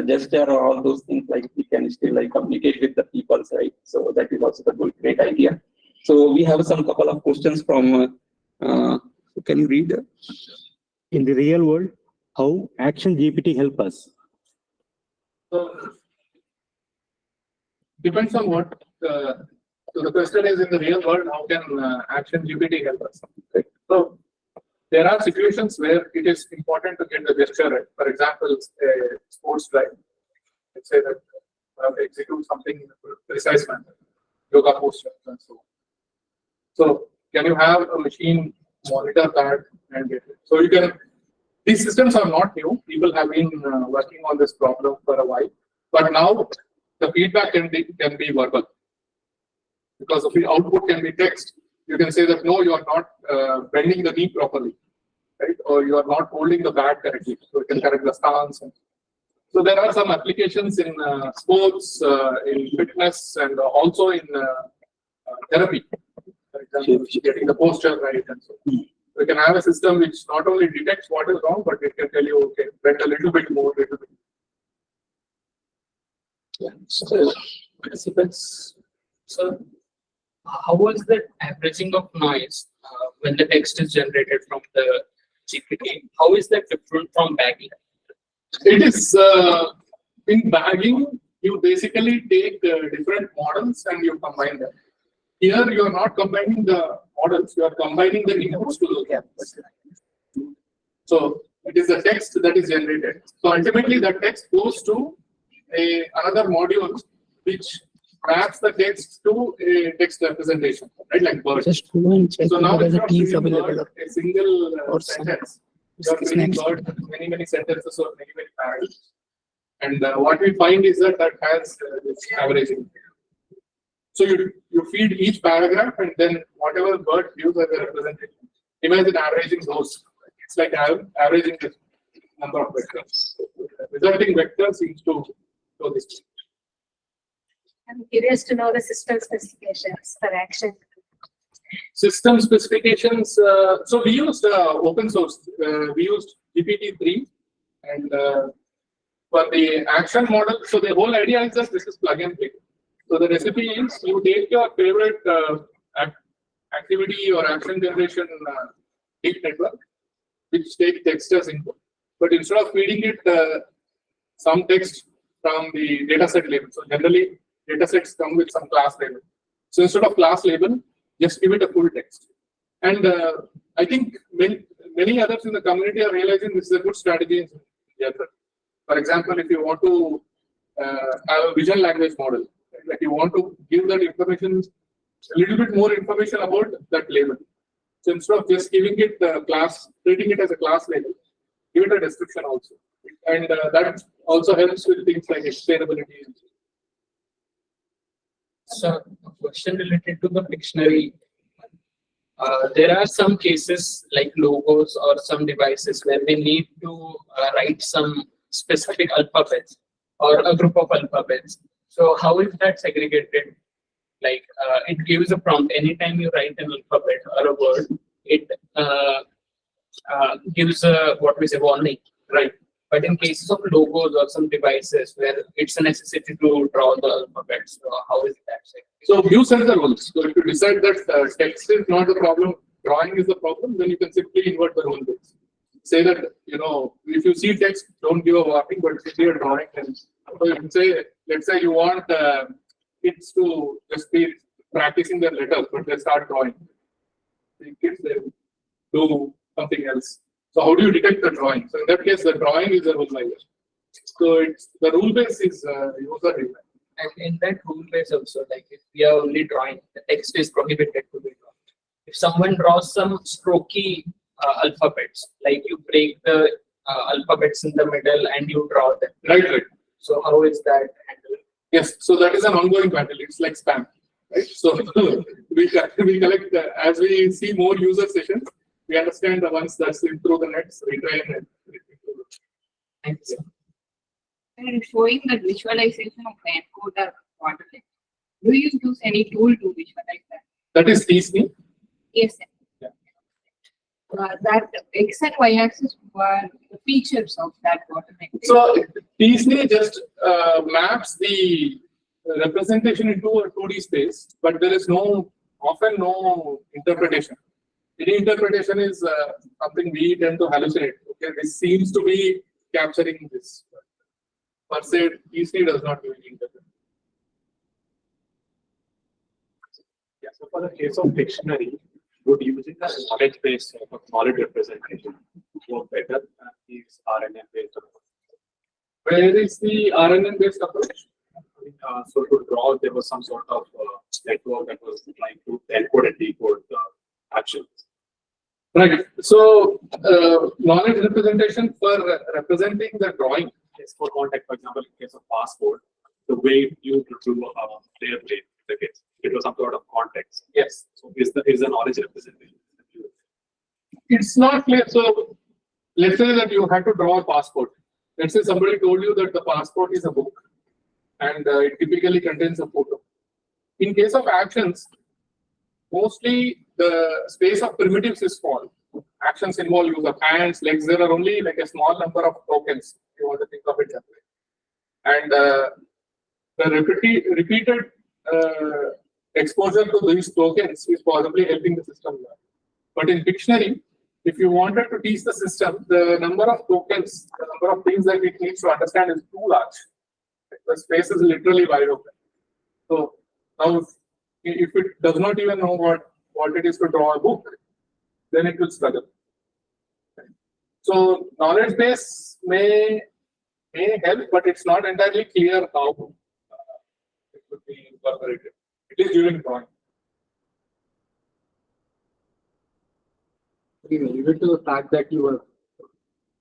gesture or all those things, like we can still like communicate with the people, right? So that is also a good, great idea. So we have some couple of questions from. Can you read? In the real world, how Action GPT help us? So depends on what. So the question is, in the real world, how can Action GPT help us? Right? So there are situations where it is important to get the gesture right. For example, a sports drive. Let's say that execute something in a precise manner, yoga postures and so on. So can you have a machine monitor that and get it? So you can. These systems are not new. People have been working on this problem for a while, but now the feedback can be verbal, because the output can be text. You can say that no, you are not bending the knee properly, right? Or you are not holding the bat correctly. So you can correct the stance. So there are some applications in sports, in fitness, and also in therapy. For example, getting the posture right and so on. We can have a system which not only detects what is wrong, but it can tell you, okay, bend a little bit more, little bit. Yeah. So participants, so how was the averaging of noise when the text is generated from the GPT? How is that different from bagging? It is in bagging, you basically take different models and you combine them. Here you are not combining the models, you are combining the inputs to look at. So it is the text that is generated. So ultimately that text goes to another module which maps the text to a text representation, right? Like bird. Just go and check So now whether it's the not tea is giving available. bird a single or sentence. Just You are giving next. bird many sentences or many paragraphs. And what we find is that has this averaging. So you feed each paragraph and then whatever bird gives as a representation. Imagine averaging those. It's like averaging the number of vectors. Resulting vector seems to show this. I'm curious to know the system specifications for action. System specifications. So we used open source. We used GPT-3, and for the action model. So the whole idea is that this is plug and play. So the recipe is you take your favorite activity or action generation deep network, which take text as input. but instead of feeding it some text from the dataset label. So generally, datasets come with some class label. So instead of class label, just give it a full text. And I think many others in the community are realizing this is a good strategy in general. For example, if you want to have a vision language model, like you want to give that information, a little bit more information about that label. So instead of just giving it class, treating it as a class label, give it a description also. And that also helps with things like explainability. So, a question related to the dictionary. There are some cases like logos or some devices where we need to write some specific alphabets or a group of alphabets. So, how is that segregated? Like, it gives a prompt. Anytime you write an alphabet or a word, it gives a what we say warning, right? But in cases of logos or some devices where it's a necessity to draw the alphabets, so how is that segregated? So you set the rules. So if you decide that text is not the problem, drawing is the problem, then you can simply invert the rule base. Say that, if you see text, don't give a warning, but if you see a drawing, then so you can say, let's say you want kids to just be practicing their letters, but they start drawing. The kids, they do something else. So how do you detect the drawing? So in that case, the drawing is a rule language. So it's the rule base is user driven. And in that rule base also, like if we are only drawing, the text is prohibited to be drawn. If someone draws some strokey alphabets, like you break the alphabets in the middle and you draw them. Right. So how is that handled? Yes, so that is an ongoing battle. It's like spam, right? So we collect as we see more user sessions, we understand the ones that slip through the nets, retry and improve. Thank you. And showing the visualization of the encoder bottleneck. Do you use any tool to visualize that? That is TSNE. Yes, sir. Yeah. That X and Y axis were the features of that bottleneck. So TSNE just maps the representation into a 2D space, but there is often no interpretation. Any interpretation is something we tend to hallucinate. Okay, this seems to be capturing this. Per se, TSNE does not do any interpretation. Yeah, so for the case of dictionary, would using the knowledge-based sort of knowledge representation work better than these RNN-based approach? Where is the RNN-based approach? So to draw, there was some sort of network that was trying to encode and decode the actions. Right. So knowledge representation for representing the drawing. Yes, for context, for example, in case of passport, the way you do player play, the case, it was some sort of context. Yes. So is the knowledge representation? It's not clear. So let's say that you had to draw a passport. Let's say somebody told you that the passport is a book and it typically contains a photo. In case of actions, mostly the space of primitives is small. Actions involve use of hands, legs. There are only like a small number of tokens, if you want to think of it that way. And the repeated exposure to these tokens is possibly helping the system learn. But in dictionary, if you wanted to teach the system, the number of tokens, the number of things that it needs to understand is too large. The space is literally wide open. So now, if it does not even know what it is to draw a book, then it will struggle. So knowledge base may help, but it's not entirely clear how it would be incorporated. It is during drawing. You alluded to the fact that you have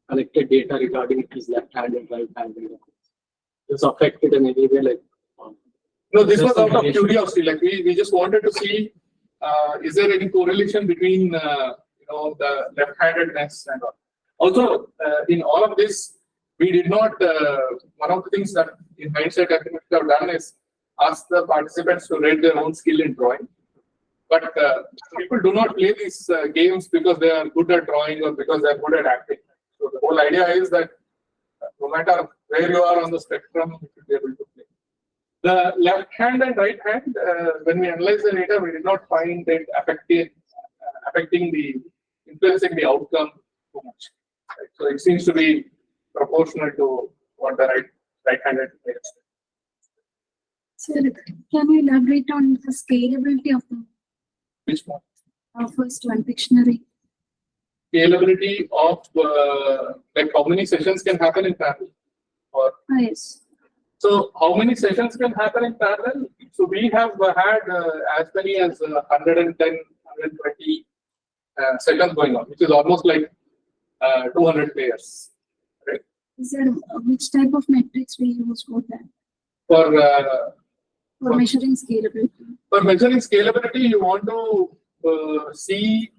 collected data regarding his left hand and right hand. This affected in any way, like. No, this was out of curiosity. Like we just wanted to see, is there any correlation between the left-handedness and all. Also, in all of this, we did not. One of the things that in hindsight I think we have done is ask the participants to rate their own skill in drawing. But people do not play these games because they are good at drawing or because they are good at acting. So the whole idea is that no matter where you are on the spectrum, you should be able to play. The left hand and right hand, when we analyze the data, we did not find it influencing the outcome too much. Right? So it seems to be proportional to what the right-handed players do. Sir, can you elaborate on the scalability of the Which one? first one, Pictionary? Scalability of like how many sessions can happen in parallel, or Yes. so how many sessions can happen in parallel? So we have had as many as 110, 120 sessions going on, which is almost like 200 players. Right? Is there which type of metrics we use for that? For For measuring scalability? For measuring scalability, you want to see.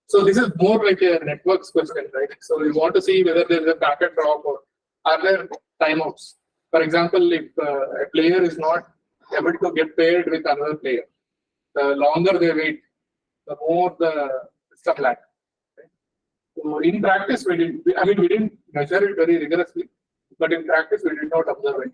So this is more like a networks question, right? So you want to see whether there is a packet drop or are there timeouts. For example, if a player is not able to get paired with another player, the longer they wait, the more the system lag. Right? So in practice, we didn't measure it very rigorously, but in practice, we did not observe it.